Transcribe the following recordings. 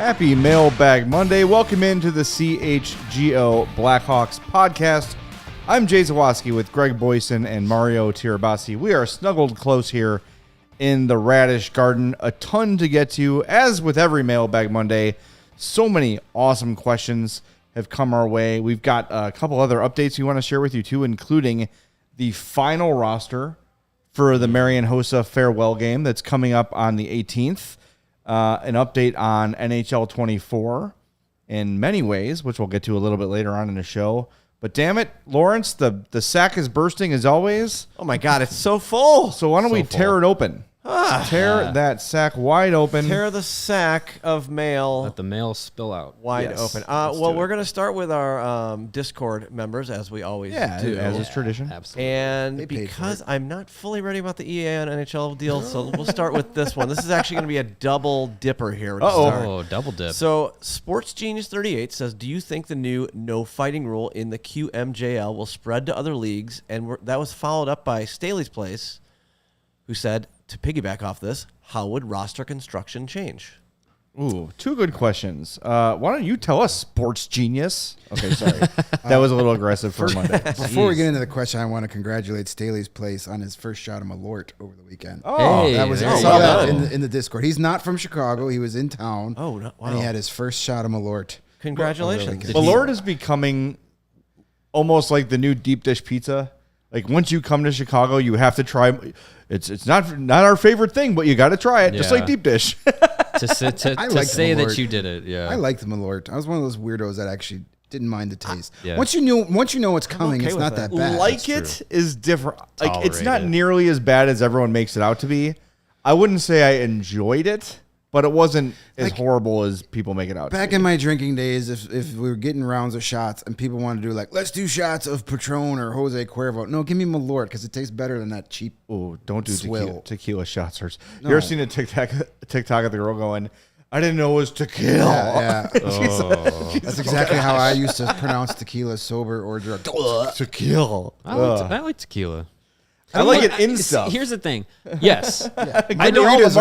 Happy Mailbag Monday. Welcome into the CHGO Blackhawks Podcast. I'm Jay Zawaski with Greg Boysen and Mario Tirabassi. We are snuggled close here in the Radish Garden. A ton to get to, as with every Mailbag Monday. So many awesome questions have come our way. We've got a couple other updates we want to share with you too, including the final roster for the Marian Hossa farewell game that's coming up on the 18th. An update on NHL 24 in many ways, which we'll get to a little bit later on in the show. But damn it, Lawrence, the sack is bursting as always. Oh my God, it's so full. So why don't we tear it open? Tear that sack wide open. Tear the sack of mail. Let the mail spill out. Wide open. Well, we're going to start with our Discord members, as we always do. As is tradition. Absolutely. And because I'm not fully ready about the EA and NHL deal, so we'll start with this one. This is actually going to be a double dipper here. Oh, double dip. So Sports Genius 38 says, do you think the new no fighting rule in the QMJL will spread to other leagues? And that was followed up by Staley's Place, who said, to piggyback off this, how would roster construction change? Ooh, two good questions. Why don't you tell us, Sports Genius? Okay, sorry. That was a little aggressive for Monday. Before we get into the question, I want to congratulate Staley's Place on his first shot of Malort over the weekend. Oh, hey, that was I saw that in the Discord. He's not from Chicago. He was in town. Oh, no, wow. And he had his first shot of Malort. Congratulations. Malort is becoming almost like the new deep dish pizza. Like once you come to Chicago, you have to try. It's not our favorite thing, but you got to try it, just like deep dish. to say that you did it, yeah. I liked the Malort. I was one of those weirdos that actually didn't mind the taste. Yeah. Once you know what's coming, okay it's not that bad. Like it is different. Like it's not nearly as bad as everyone makes it out to be. I wouldn't say I enjoyed it, but it wasn't as horrible as people make it out. Back in my drinking days, if we were getting rounds of shots and people wanted to do let's do shots of Patron or Jose Cuervo. No, give me Malort because it tastes better than that cheap. Oh, don't do tequila shots. No. You ever seen a TikTok of the girl going, I didn't know it was tequila. Yeah. That's exactly how I used to pronounce tequila, sober or drunk. Tequila. I like tequila. I like it in stuff. Here's the thing. Yes. I don't eat as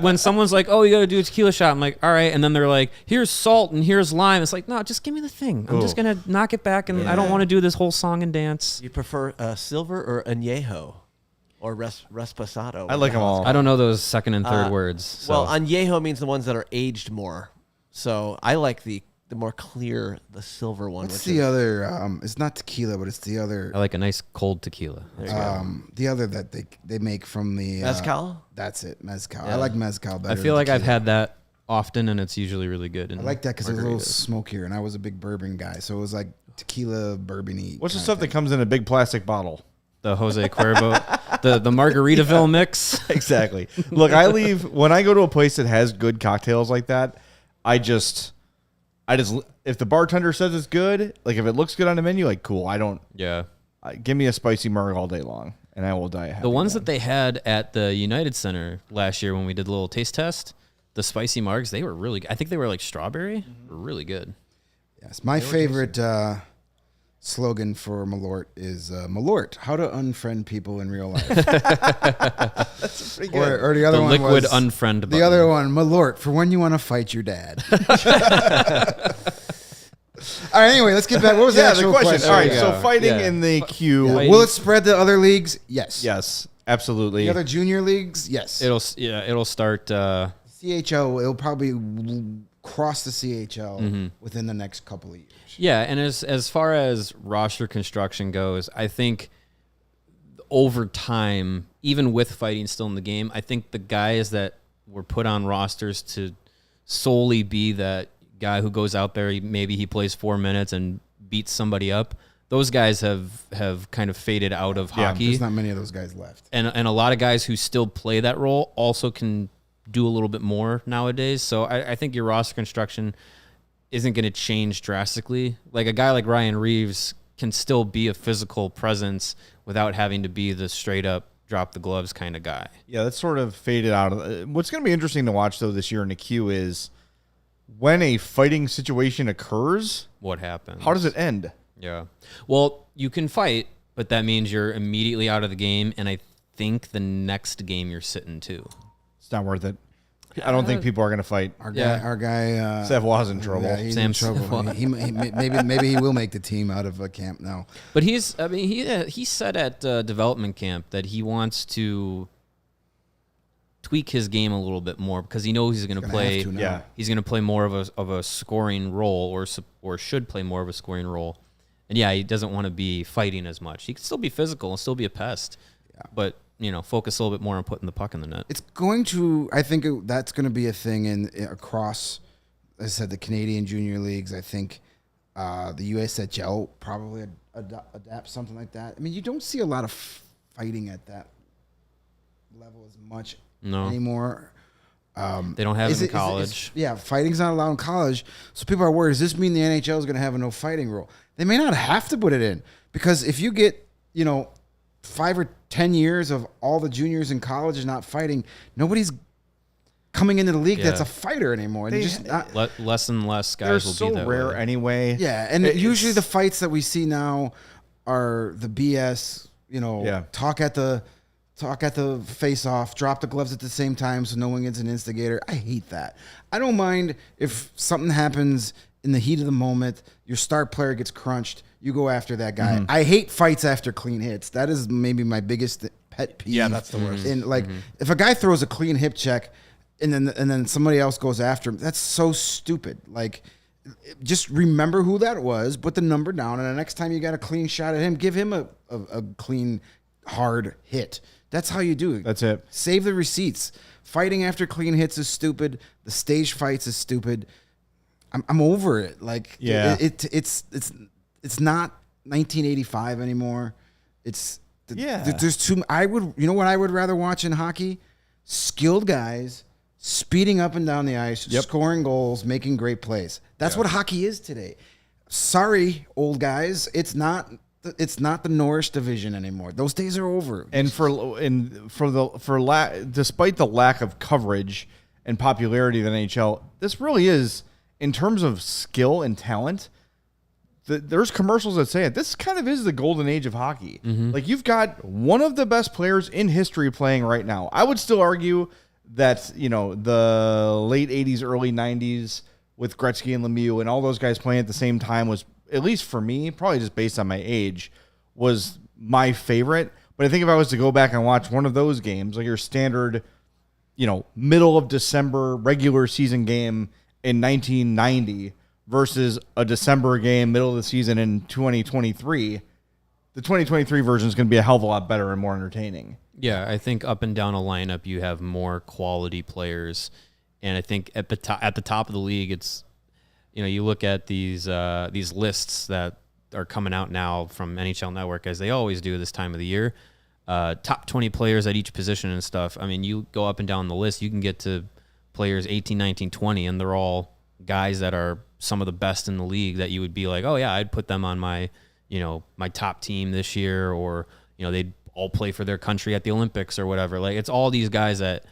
when someone's like, oh, you got to do a tequila shot. I'm like, all right. And then they're like, here's salt and here's lime. It's like, no, just give me the thing. I'm just going to knock it back. And I don't want to do this whole song and dance. You prefer silver or añejo or reposado? I like them all. I don't know those second and third words. So. Well, añejo means the ones that are aged more. So I like the more clear, the silver one. What's the other? It's not tequila, but it's the other. I like a nice cold tequila. The other that they make from the mezcal. That's it, mezcal. Yeah. I like mezcal better. I feel like I've had that often, and it's usually really good. I like that because it's a little smokier, and I was a big bourbon guy, so it was like tequila, bourbon-y. What's the stuff that comes in a big plastic bottle? The Jose Cuervo, the Margaritaville mix. Exactly. Look, when I go to a place that has good cocktails like that, I just if the bartender says it's good, like if it looks good on the menu, like cool. Give me a spicy marg all day long, and I will die happy. The ones that they had at the United Center last year when we did the little taste test, the spicy margs, they were really good. I think they were like strawberry. Were really good. Yes, my favorite slogan for Malort is Malort, how to unfriend people in real life. That's pretty good. Or the other one liquid was, unfriend button. The other one, Malort, for when you want to fight your dad. All right, anyway, let's get back. What was the actual question? All right, so fighting in the queue. Yeah. Will it spread to other leagues? Yes. Yes, absolutely. The other junior leagues? Yes. It'll start. CHO, it'll probably cross the CHL within the next couple of years. Yeah, and as far as roster construction goes, I think over time, even with fighting still in the game, I think the guys that were put on rosters to solely be that guy who goes out there, maybe he plays 4 minutes and beats somebody up, those guys have kind of faded out of hockey. There's not many of those guys left. And a lot of guys who still play that role also can do a little bit more nowadays. So I think your roster construction isn't going to change drastically. Like a guy like Ryan Reeves can still be a physical presence without having to be the straight up drop the gloves kind of guy. Yeah, that's sort of faded out. What's going to be interesting to watch though this year in the queue is when a fighting situation occurs, what happens? How does it end? Yeah. Well, you can fight, but that means you're immediately out of the game, and I think the next game you're sitting too. It's not worth it. I don't think people are going to fight. Our guy, Seth was in trouble. Yeah, he's Sam in trouble. Maybe he will make the team out of camp now. But he said at development camp that he wants to tweak his game a little bit more because he knows he's going to play. Yeah, he's going to play more of a scoring role, or should play more of a scoring role. And yeah, he doesn't want to be fighting as much. He can still be physical and still be a pest, but focus a little bit more on putting the puck in the net. It's going to. I think that's going to be a thing across. As I said, the Canadian junior leagues. I think the USHL probably adapt something like that. I mean, you don't see a lot of fighting at that level as much anymore. They don't have it in college. Fighting's not allowed in college. So people are worried, does this mean the NHL is going to have a no fighting rule? They may not have to put it in because if you get, 5 or 10 years of all the juniors in college is not fighting, nobody's coming into the league that's a fighter anymore. Less and less guys they're will so be that rare way. anyway. Yeah, and usually the fights that we see now are the BS, talk at the face off, drop the gloves at the same time so no one gets an instigator. I hate that. I don't mind if something happens in the heat of the moment, your star player gets crunched, you go after that guy. Mm-hmm. I hate fights after clean hits. That is maybe my biggest pet peeve. Yeah, that's the worst. And if a guy throws a clean hip check and then somebody else goes after him, that's so stupid. Like, just remember who that was, put the number down, and the next time you got a clean shot at him, give him a clean, hard hit. That's how you do it. That's it. Save the receipts. Fighting after clean hits is stupid. The stage fights is stupid. I'm over it. Like, it's not 1985 anymore. There's too. You know what I would rather watch in hockey? Skilled guys speeding up and down the ice, scoring goals, making great plays. That's what hockey is today. Sorry, old guys, it's not the Norris division anymore. Those days are over. And despite the lack of coverage and popularity of the NHL, this really is, in terms of skill and talent, there's commercials that say it. This kind of is the golden age of hockey. Mm-hmm. Like, you've got one of the best players in history playing right now. I would still argue that, the late 80s, early 90s with Gretzky and Lemieux and all those guys playing at the same time was, at least for me, probably just based on my age, was my favorite. But I think if I was to go back and watch one of those games, like your standard, middle of December regular season game in 1990 versus a December game, middle of the season in 2023, the 2023 version is going to be a hell of a lot better and more entertaining. Yeah, I think up and down a lineup, you have more quality players. And I think at the top of the league, it's, you look at these lists that are coming out now from NHL Network, as they always do this time of the year. Top 20 players at each position and stuff. I mean, you go up and down the list, you can get to players 18, 19, 20, and they're all guys that are some of the best in the league that you would be like, oh yeah, I'd put them on my, my top team this year, or, they'd all play for their country at the Olympics or whatever. Like, it's all these guys that,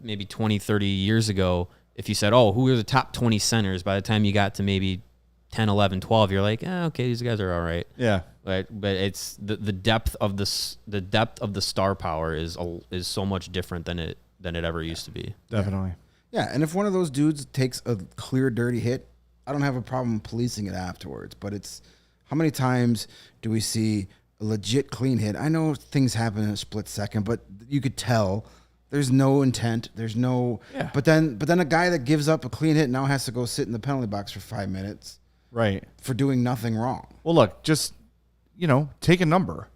maybe 20, 30 years ago, if you said, oh, who are the top 20 centers, by the time you got to maybe 10, 11, 12, you're like, okay, these guys are all right. Yeah. But it's the depth of the star power is so much different than it ever used to be. Definitely. Yeah, and if one of those dudes takes a clear, dirty hit, I don't have a problem policing it afterwards. But it's, how many times do we see a legit clean hit? I know things happen in a split second, but you could tell there's no intent. There's no. Yeah. But then a guy that gives up a clean hit now has to go sit in the penalty box for 5 minutes. Right. For doing nothing wrong. Well, look, just, take a number,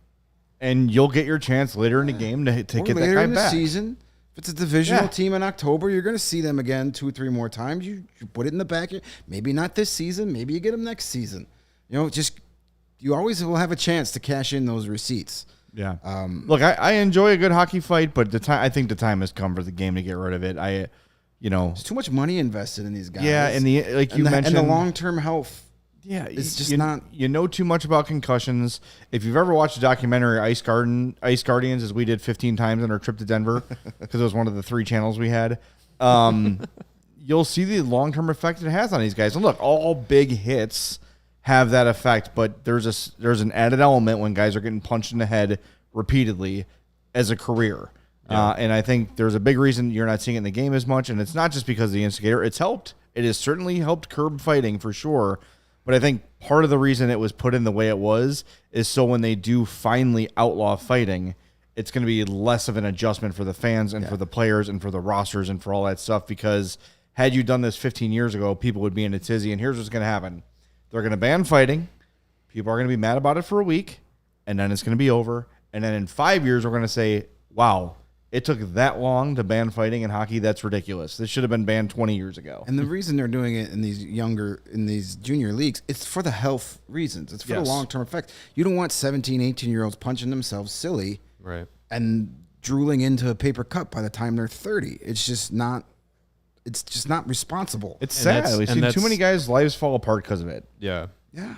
and you'll get your chance later in the game to get that guy back. Later in the season. If it's a divisional team in October, you're going to see them again 2-3 more times. You put it in the back. Maybe not this season. Maybe you get them next season. You always will have a chance to cash in those receipts. Yeah. Look, I enjoy a good hockey fight, but I think the time has come for the game to get rid of it. There's too much money invested in these guys. Yeah, and you mentioned, and the long-term health. Yeah, it's just not. You know too much about concussions. If you've ever watched the documentary Ice Guardians, as we did 15 times on our trip to Denver, because it was one of the 3 channels we had, you'll see the long-term effect it has on these guys. And look, all big hits have that effect, but there's an added element when guys are getting punched in the head repeatedly as a career. And I think there's a big reason you're not seeing it in the game as much, and it's not just because of the instigator. It's helped. It has certainly helped curb fighting for sure. But I think part of the reason it was put in the way it was is so when they do finally outlaw fighting, it's going to be less of an adjustment for the fans and for the players and for the rosters and for all that stuff. Because had you done this 15 years ago, people would be in a tizzy. And here's what's going to happen. They're going to ban fighting. People are going to be mad about it for a week, and then it's going to be over. And then in 5 years, we're going to say, wow, it took that long to ban fighting in hockey. That's ridiculous. This should have been banned 20 years ago. And the reason they're doing it in these junior leagues, it's for the health reasons. It's for the long-term effect. You don't want 17, 18-year-olds punching themselves silly and drooling into a paper cup by the time they're 30. It's just not responsible. It's sad. We've seen too many guys' lives fall apart because of it. Yeah. Yeah.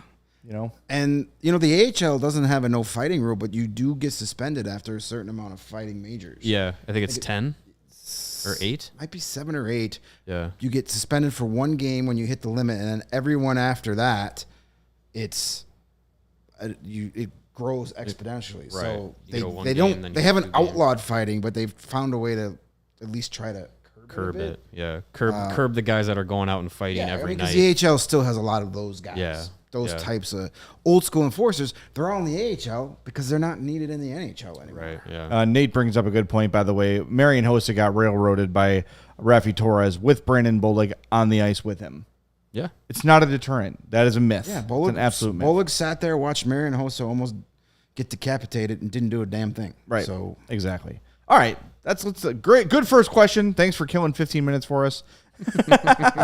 And the AHL doesn't have a no fighting rule, but you do get suspended after a certain amount of fighting majors. Yeah, I think it's 10 or 8. Might be 7 or 8. Yeah. You get suspended for one game when you hit the limit, and then everyone after that, it grows exponentially. So they haven't outlawed fighting, but they've found a way to at least try to curb it. Yeah, curb the guys that are going out and fighting every night. Because the AHL still has a lot of those guys. Yeah. Those types of old school enforcers, they're all in the AHL because they're not needed in the NHL anymore. Right, yeah. Nate brings up a good point, by the way. Marian Hossa got railroaded by Rafi Torres with Brandon Bollig on the ice with him. Yeah. It's not a deterrent. That is a myth. Yeah, it's an absolute myth. Bollig sat there, watched Marian Hossa almost get decapitated and didn't do a damn thing. Right. So exactly. All right. That's a good first question. Thanks for killing 15 minutes for us.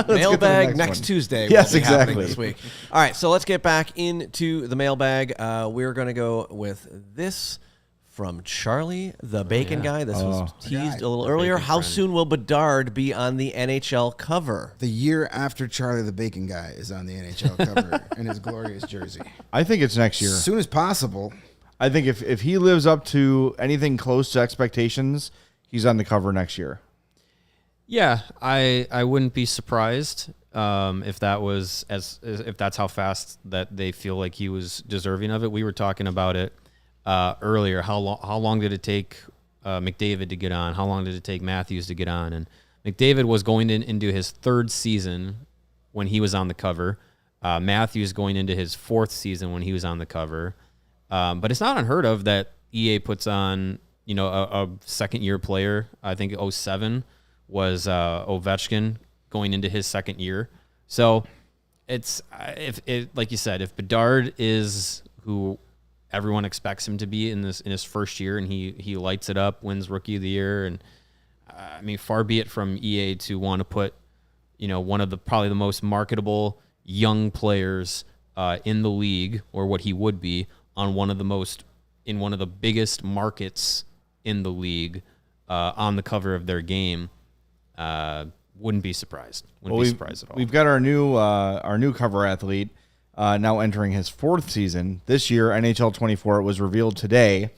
Mailbag next Tuesday. Yes, will be happening exactly. This week. All right, so let's get back into the mailbag. We're going to go with this from Charlie, the bacon guy. This was teased a little earlier. How soon will Bedard be on the NHL cover? The year after Charlie the Bacon Guy is on the NHL cover in his glorious jersey. I think it's next year. As soon as possible. I think if he lives up to anything close to expectations, he's on the cover next year. Yeah, I wouldn't be surprised if that's how fast that they feel like he was deserving of it. We were talking about it earlier. How long did it take McDavid to get on? How long did it take Matthews to get on? And McDavid was going into his 3rd season when he was on the cover. Matthews going into his 4th season when he was on the cover. But it's not unheard of that EA puts on a second-year player. I think 2007 was Ovechkin going into his 2nd year. So it's like you said, if Bedard is who everyone expects him to be in his first year and he lights it up, wins Rookie of the Year, and I mean, far be it from EA to want to put one of probably the most marketable young players in the league, or what he would be, on one of the biggest markets in the league on the cover of their game. Wouldn't be surprised. Wouldn't be surprised at all. We've got our new cover athlete now entering his 4th season. This year, NHL 24, it was revealed today,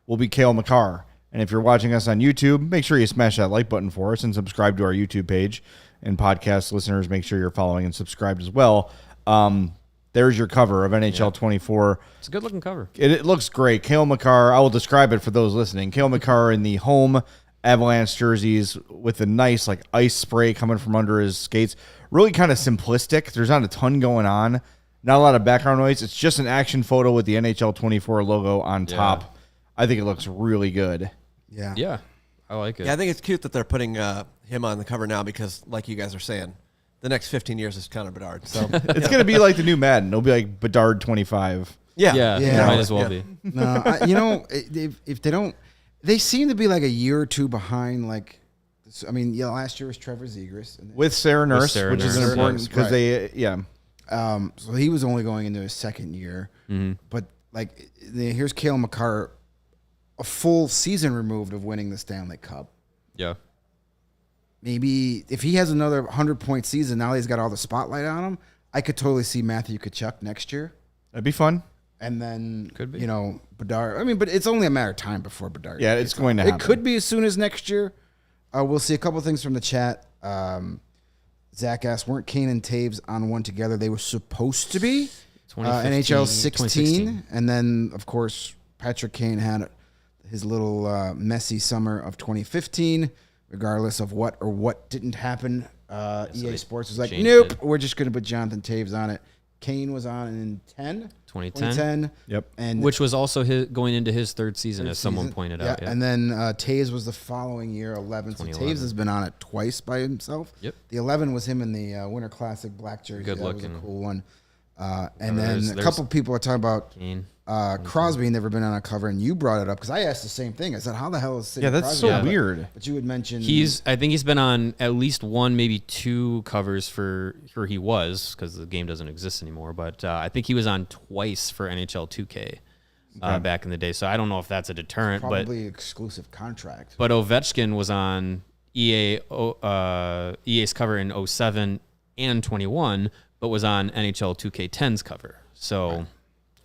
will be Cale Makar. And if you're watching us on YouTube, make sure you smash that like button for us and subscribe to our YouTube page. And podcast listeners, make sure you're following and subscribed as well. There's your cover of NHL 24. It's a good-looking cover. It looks great. Cale Makar, I will describe it for those listening. Cale Makar in the home Avalanche jerseys with a nice ice spray coming from under his skates. Really kind of simplistic. There's not a ton going on. Not a lot of background noise. It's just an action photo with the NHL 24 logo on top. I think it looks really good. Yeah. Yeah. I like it. Yeah, I think it's cute that they're putting him on the cover now because, like you guys are saying, the next 15 years is Connor Bedard. So it's going to be like the new Madden. It'll be like Bedard 25. Yeah. Might as well be. No, if they don't, they seem to be like a year or two behind. Last year was Trevor Zegras with Sarah Nurse, which is important because so he was only going into his 2nd year, but here's Cale Makar, a full season removed of winning the Stanley Cup. Yeah. Maybe if he has another 100-point season, now he's got all the spotlight on him. I could totally see Matthew Tkachuk next year. That'd be fun. And then, could be. Bedard. But it's only a matter of time before Bedard. Yeah, it's going to happen. It could be as soon as next year. We'll see a couple things from the chat. Zach asked, weren't Kane and Taves on one together? They were supposed to be. NHL 16. And then, of course, Patrick Kane had his little messy summer of 2015, regardless of what didn't happen. EA Sports was like, nope, we're just going to put Jonathan Taves on it. Kane was on in 2010. Yep. And which was also going into his third season, as someone pointed out. Yeah. And then Taves was the following year, 11. So Taves has been on it twice by himself. Yep. The 11 was him in the Winter Classic black jersey. Good that looking. was a cool one. And then a couple people are talking about Kane. Crosby never been on a cover, and you brought it up because I asked the same thing. I said, "How the hell is Sidney that's Crosby?" so weird. But you had mentioned I think he's been on at least one, maybe two covers for he was, because the game doesn't exist anymore. But I think he was on twice for NHL 2K back in the day. So I don't know if that's a deterrent, probably exclusive contract. But Ovechkin was on EA's cover in 07 and 21, but was on NHL 2K10's cover. So. Right.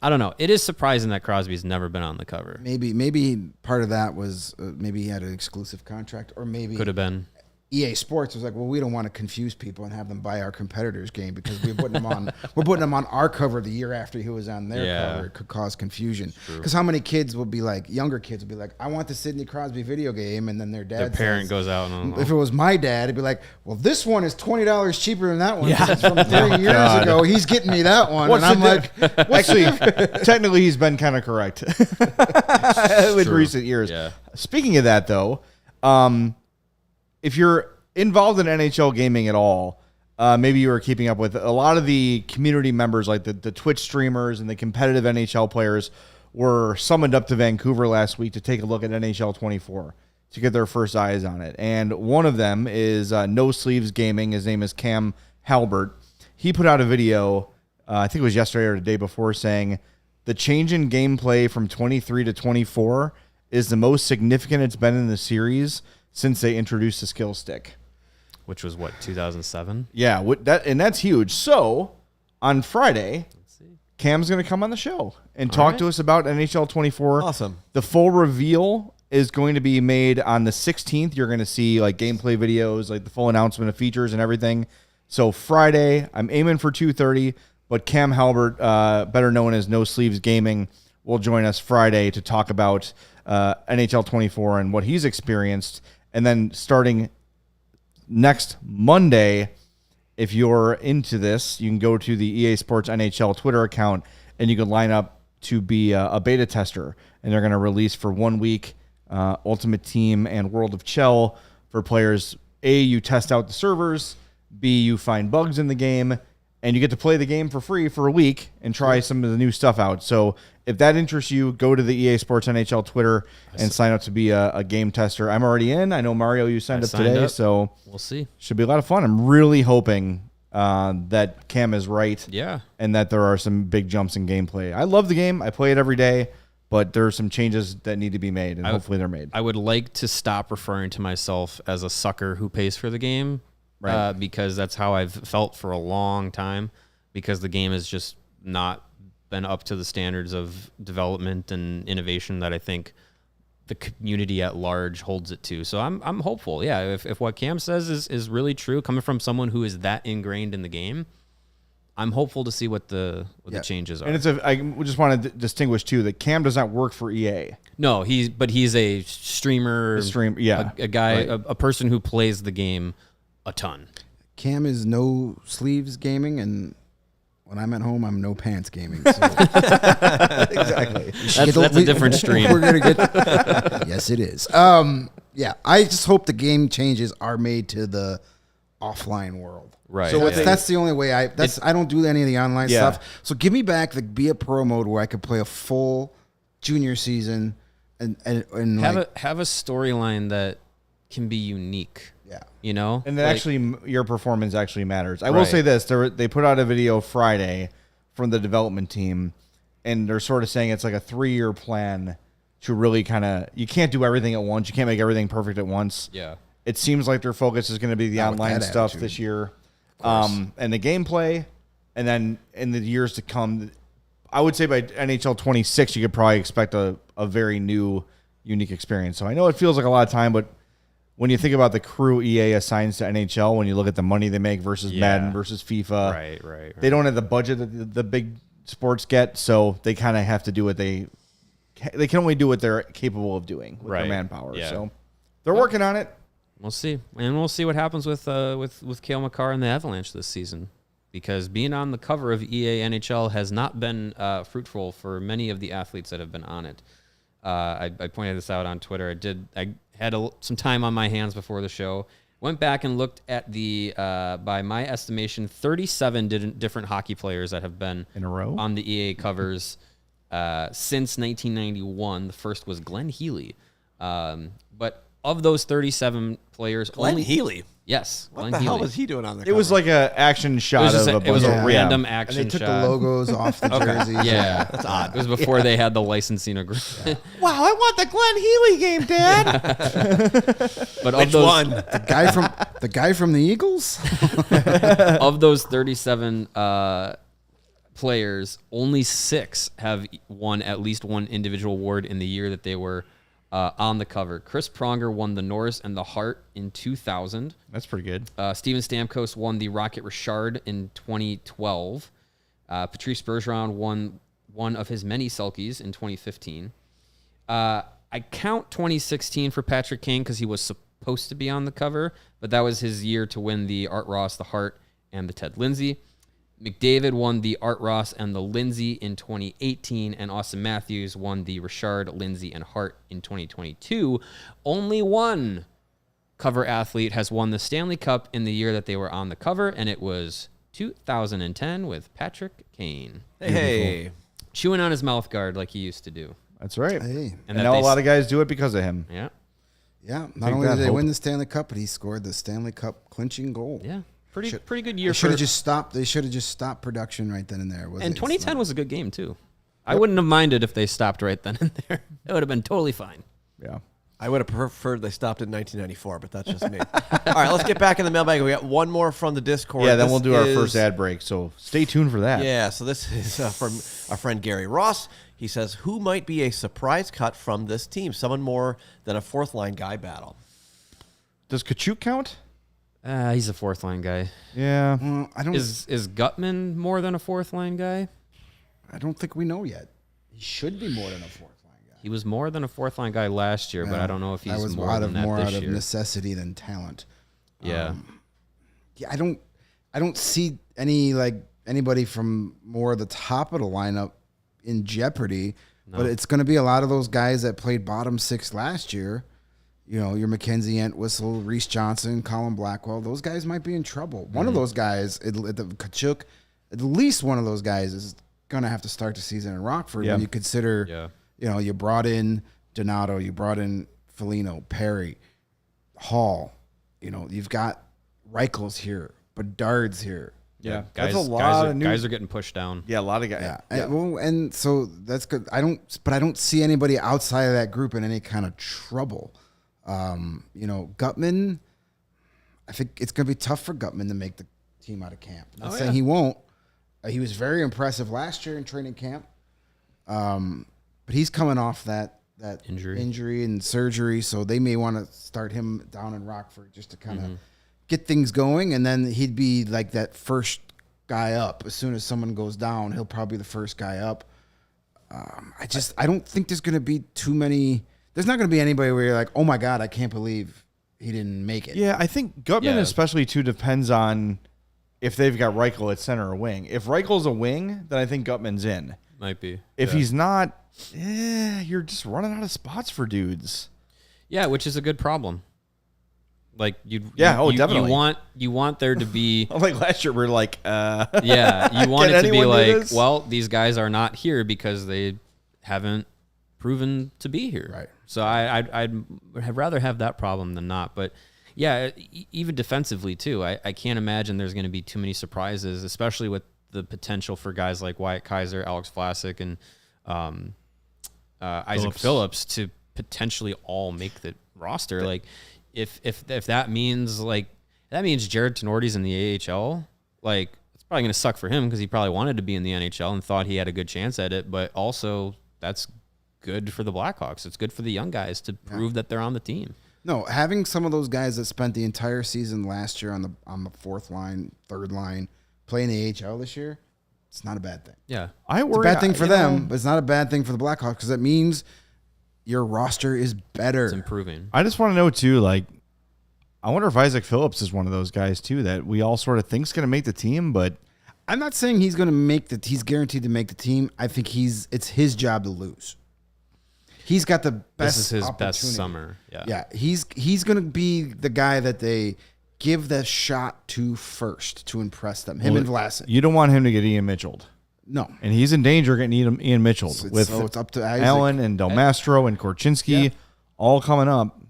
I don't know. It is surprising that Crosby's never been on the cover. Maybe part of that was maybe he had an exclusive contract, or maybe could have been. EA Sports was like, well, we don't want to confuse people and have them buy our competitors' game because we're putting them on. We're putting them on our cover the year after he was on their cover. It could cause confusion. Because how many kids will be like, younger kids will be like, I want the Sidney Crosby video game, and then their parent goes out. And if it was my dad, it'd be like, well, this one is $20 cheaper than that one. Yeah. It's from 3 years ago. He's getting me that one, and I'm like, actually, technically, he's been kind of correct with recent years. Yeah. Speaking of that, though. If you're involved in NHL gaming at all, maybe you were keeping up with a lot of the community members, like the Twitch streamers and the competitive NHL players, were summoned up to Vancouver last week to take a look at NHL 24 to get their first eyes on it. And one of them is No Sleeves Gaming. His name is Cam Halbert. He put out a video, I think it was yesterday or the day before, saying the change in gameplay from 23 to 24 is the most significant it's been in the series since they introduced the skill stick. Which was, 2007? Yeah, and that's huge. So, on Friday, Cam's going to come on the show and talk to us about NHL 24. Awesome. The full reveal is going to be made on the 16th. You're going to see like gameplay videos, like the full announcement of features and everything. So, Friday, I'm aiming for 2:30, but Cam Halbert, better known as No Sleeves Gaming, will join us Friday to talk about NHL 24 and what he's experienced. And then starting next Monday, if you're into this, you can go to the EA Sports NHL Twitter account and you can line up to be a beta tester. And they're going to release for 1 week Ultimate Team and World of Chell for players. A, you test out the servers. B, you find bugs in the game. And you get to play the game for free for a week and try some of the new stuff out. So if that interests you, go to the EA Sports NHL Twitter and sign up to be a game tester. I'm already in. I know, Mario, you signed up today, so we'll see. Should be a lot of fun. I'm really hoping that Cam is right. Yeah. And that there are some big jumps in gameplay. I love the game. I play it every day, but there are some changes that need to be made, and hopefully they're made. I would like to stop referring to myself as a sucker who pays for the game. Right. Because that's how I've felt for a long time, because the game has just not been up to the standards of development and innovation that I think the community at large holds it to. So I'm hopeful. Yeah, if what Cam says is really true, coming from someone who is that ingrained in the game, I'm hopeful to see what the changes are. And I just want to distinguish too that Cam does not work for EA. No, he's a streamer, a guy, right. a person who plays the game a ton. Cam is No Sleeves Gaming, and when I'm at home, I'm No Pants Gaming. So. Exactly. That's a different stream. We're gonna get. Yes, it is. I just hope the game changes are made to the offline world. Right. So that's the only way I don't do any of the online stuff. So give me back the Be a Pro mode where I could play a full junior season and have a storyline that can be unique. Yeah. You know? And your performance actually matters. I will say this. They put out a video Friday from the development team, and they're sort of saying it's like a 3-year plan to really kind of... You can't do everything at once. You can't make everything perfect at once. Yeah. It seems like their focus is going to be the online stuff this year, and the gameplay. And then in the years to come, I would say by NHL 26, you could probably expect a very new, unique experience. So I know it feels like a lot of time, but when you think about the crew EA assigns to NHL, when you look at the money they make versus Madden versus FIFA, right. They don't have the budget that the big sports get, so they kind of have to do what they they can only do what they're capable of doing with their manpower. Yeah. So they're working on it. We'll see, and we'll see what happens with Cale Makar and the Avalanche this season, because being on the cover of EA NHL has not been fruitful for many of the athletes that have been on it. I pointed this out on Twitter. I had some time on my hands before the show. Went back and looked at the, by my estimation, 37 different hockey players that have been in a row on the EA covers since 1991. The first was Glenn Healy. But of those 37 players, Glenn Healy. Yes. What the hell was he doing on the cover? It was like an action shot It was a random And action they took shot. the logos off the jerseys. Yeah. That's odd. It was before they had the licensing agreement. Wow, I want the Glenn Healy game, Dad. But Which of those, one? The guy from the Eagles. of those 37 players, only 6 have won at least one individual award in the year that they were on the cover. Chris Pronger won the Norris and the Hart in 2000. That's pretty good. Steven Stamkos won the Rocket Richard in 2012. Patrice Bergeron won one of his many Selkies in 2015. I count 2016 for Patrick Kane because he was supposed to be on the cover, but that was his year to win the Art Ross, the Hart, and the Ted Lindsay. McDavid won the Art Ross and the Lindsay in 2018, and Austin Matthews won the Richard, Lindsay, and Hart in 2022. Only one cover athlete has won the Stanley Cup in the year that they were on the cover, and it was 2010 with Patrick Kane. Hey. Chewing on his mouth guard like he used to do. That's right. Hey. And now a lot of guys do it because of him. Yeah. Yeah. Not only did they win the Stanley Cup, but he scored the Stanley Cup clinching goal. Yeah. Pretty good year. They should have just stopped. They should have just stopped production right then and there. And 2010 was a good game too. I wouldn't have minded if they stopped right then and there. It would have been totally fine. Yeah. I would have preferred they stopped in 1994, but that's just me. All right, let's get back in the mailbag. We got one more from the Discord. Yeah, then This we'll do our is- first ad break. So stay tuned for that. Yeah, so this is from our friend Gary Ross. He says, who might be a surprise cut from this team? Someone more than a fourth line guy battle. Does Kachuk count? He's a fourth line guy. Yeah. I don't. Is Gutman more than a fourth line guy? I don't think we know yet. He should be more than a fourth line guy. He was more than a fourth line guy last year, but I don't know if he's that was more out than of that more this out of year. necessity than talent. Yeah. Yeah, I don't see anybody from more of the top of the lineup in jeopardy. No. But it's going to be a lot of those guys that played bottom six last year. You know, your Mackenzie Entwistle, Reese Johnson, Colin Blackwell. Those guys might be in trouble. One of those guys, Kachuk, at least one of those guys is going to have to start the season in Rockford. Yeah. When you consider, you know, you brought in Donato, you brought in Foligno, Perry, Hall. You know, you've got Reichel's here, Bedard's here. Yeah. Guys, That's a lot of new. guys are getting pushed down. Yeah, a lot of guys. Yeah. And so that's good. I don't see anybody outside of that group in any kind of trouble. You know, Gutman, I think it's going to be tough for Gutman to make the team out of camp. I'm not saying he won't. He was very impressive last year in training camp. But he's coming off that injury and surgery, so they may want to start him down in Rockford just to kind of get things going, and then he'd be like that first guy up. As soon as someone goes down, he'll probably be the first guy up. I don't think there's going to be too many. There's not going to be anybody where you're like, oh my God, I can't believe he didn't make it. Yeah, I think Gutman especially too depends on if they've got Reichel at center or wing. If Reichel's a wing, then I think Gutman's in. Might be. If he's not, you're just running out of spots for dudes. Yeah, which is a good problem. Like definitely. You want there to be Like last year, we're like, you want Can it to be anyone do like, this? well, these guys are not here because they haven't proven to be here. Right. So I'd rather have that problem than not. But yeah, even defensively too, I can't imagine there's going to be too many surprises, especially with the potential for guys like Wyatt Kaiser, Alex Vlasic, and Isaac Phillips to potentially all make the roster. Like if that means Jared Tenorti's in the AHL, like it's probably going to suck for him because he probably wanted to be in the NHL and thought he had a good chance at it. But also that's good for the Blackhawks. It's good for the young guys to prove that they're on the team. No, having some of those guys that spent the entire season last year on the fourth line, third line, playing the AHL this year, It's not a bad thing. Yeah. I It's a worry. bad thing for you them, know, but it's not a bad thing for the Blackhawks because that means your roster is better. It's improving. I just want to know too. Like, I wonder if Isaac Phillips is one of those guys too that we all sort of think's going to make the team, but I'm not saying he's going to he's guaranteed to make the team. I think it's his job to lose. He's got the best. This is his best opportunity. summer. Yeah. Yeah, he's going to be the guy that they give the shot to first to impress them. Him and Vlasic. you don't want him to get Ian Mitchelled. No. And he's in danger of getting Ian Mitchelled with So it's up to Isaac. Allen and Del Mastro and Korchinski all coming up.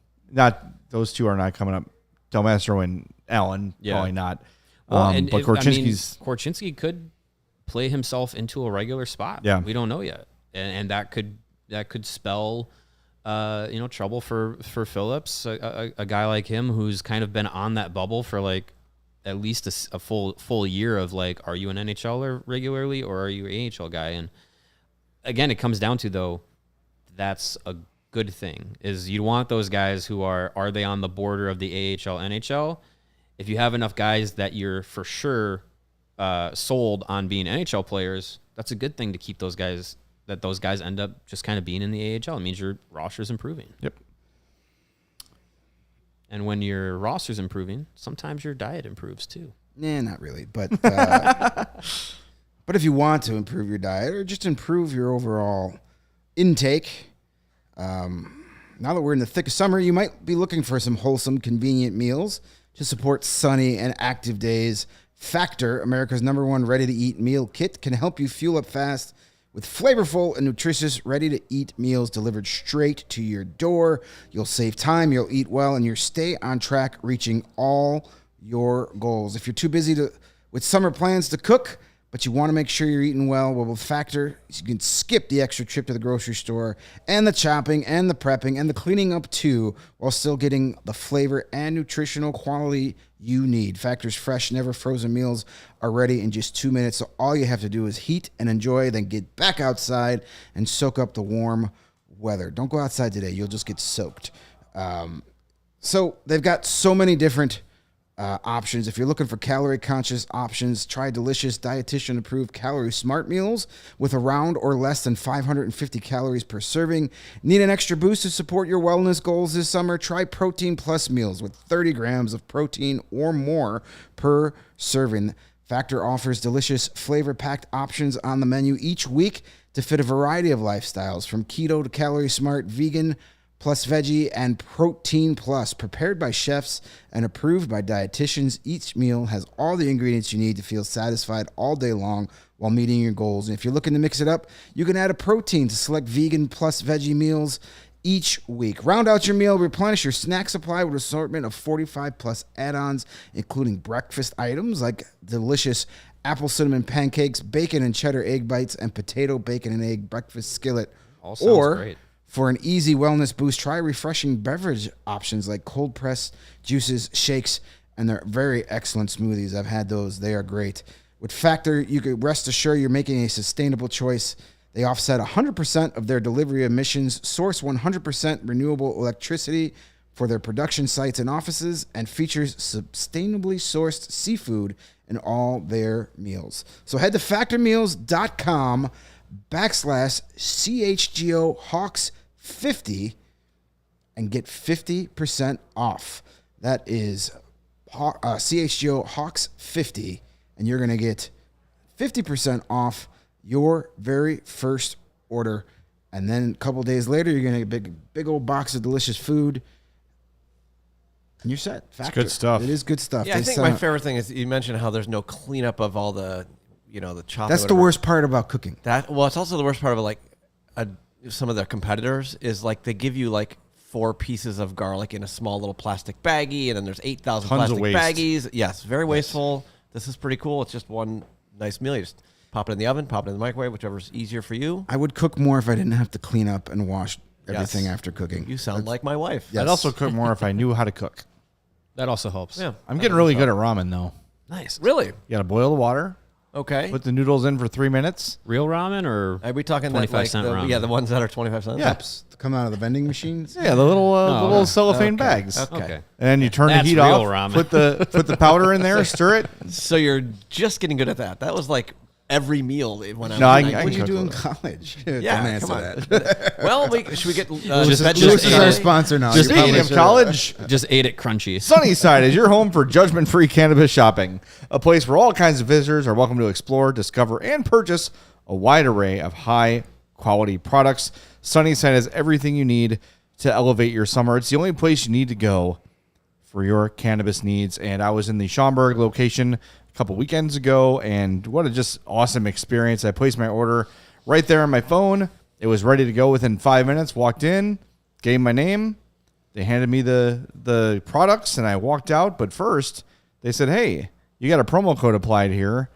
Those two are not coming up. Del Mastro and Allen, probably not. Well, But Korchinski's Korchinski could play himself into a regular spot. Yeah. We don't know yet. And that could spell trouble for Phillips, a guy like him who's kind of been on that bubble for like at least a full year of like, are you an NHLer regularly or are you an AHL guy? And again, it comes down to though, that's a good thing is you want those guys who are they on the border of the AHL, NHL? If you have enough guys that you're for sure sold on being NHL players, that's a good thing to keep those guys. That those guys end up just kind of being in the AHL. It means your roster's improving. Yep. And when your roster's improving, sometimes your diet improves too. Nah, not really. But but if you want to improve your diet or just improve your overall intake, now that we're in the thick of summer, you might be looking for some wholesome, convenient meals to support sunny and active days. Factor, America's #1 ready-to-eat meal kit, can help you fuel up fast with flavorful and nutritious ready-to-eat meals delivered straight to your door. You'll save time, you'll eat well, and you'll stay on track reaching all your goals. If you're too busy with summer plans to cook, but you want to make sure you're eating well, with Factor, you can skip the extra trip to the grocery store and the chopping and the prepping and the cleaning up too, while still getting the flavor and nutritional quality you need. Factor's fresh, never frozen meals are ready in just 2 minutes, so all you have to do is heat and enjoy, then get back outside and soak up the warm weather. Don't go outside today. You'll just get soaked. So they've got so many different options. If you're looking for calorie-conscious options, try delicious, dietitian-approved Calorie Smart meals with around or less than 550 calories per serving. Need an extra boost to support your wellness goals this summer? Try Protein Plus meals with 30 grams of protein or more per serving. Factor offers delicious, flavor-packed options on the menu each week to fit a variety of lifestyles, from keto to Calorie Smart, vegan, plus veggie, and protein plus, prepared by chefs and approved by dietitians. Each meal has all the ingredients you need to feel satisfied all day long while meeting your goals. And if you're looking to mix it up, you can add a protein to select vegan plus veggie meals each week. Round out your meal, replenish your snack supply with an assortment of 45 plus add-ons, including breakfast items like delicious apple cinnamon pancakes, bacon and cheddar egg bites, and potato bacon and egg breakfast skillet. All sounds great. For an easy wellness boost, try refreshing beverage options like cold pressed juices, shakes, and they're very excellent smoothies. I've had those. They are great. With Factor, you can rest assured you're making a sustainable choice. They offset 100% of their delivery emissions, source 100% renewable electricity for their production sites and offices, and features sustainably sourced seafood in all their meals. So head to factormeals.com/CHGO Hawks 50 and get 50% off. That is CHGO Hawks 50, and you're going to get 50% off your very first order. And then a couple days later, you're going to get a big old box of delicious food, and you're set. Factor. It's good stuff. It is good stuff. Yeah, I think my favorite thing is you mentioned how there's no cleanup of all the, the chopping. That's the worst part about cooking. It's also the worst part of it, some of their competitors is like they give you like 4 pieces of garlic in a small little plastic baggie, and then there's 8,000 Tons of plastic waste. baggies. Yes, very wasteful. This is pretty cool. It's just one nice meal. You just pop it in the oven, pop it in the microwave, whichever's easier for you. I would cook more if I didn't have to clean up and wash everything after cooking. You sound like my wife. Yes. I'd also cook more if I knew how to cook. That also helps. Yeah. I'm getting really good at ramen, though. Nice. Really? You got to boil the water, Okay. put the noodles in for 3 minutes. Real ramen or Are we talking 25-cent ramen? Yeah, the ones that are 25 cents? Yeah. Cups to come out of the vending machines. Yeah, the little no. cellophane bags. Okay. And then you turn the That's heat real off, ramen. put the powder in there, stir it. So you're just getting good at that. That was like every meal when I was No, I 19. What did you cook do a in little. college? Yeah, Don't answer come on. that. Well, should we get Just Lewis is our ate it. sponsor now. Just You ate probably Speaking of should. college, Just ate it crunchy. Sunnyside is your home for judgment-free cannabis shopping, a place where all kinds of visitors are welcome to explore, discover, and purchase a wide array of high-quality products. Sunnyside has everything you need to elevate your summer. It's the only place you need to go for your cannabis needs. And I was in the Schaumburg location a couple weekends ago, and what a just awesome experience. I placed my order right there on my phone. It was ready to go within 5 minutes. Walked in, gave my name. They handed me the products, and I walked out. But first, they said, hey, you got a promo code applied here,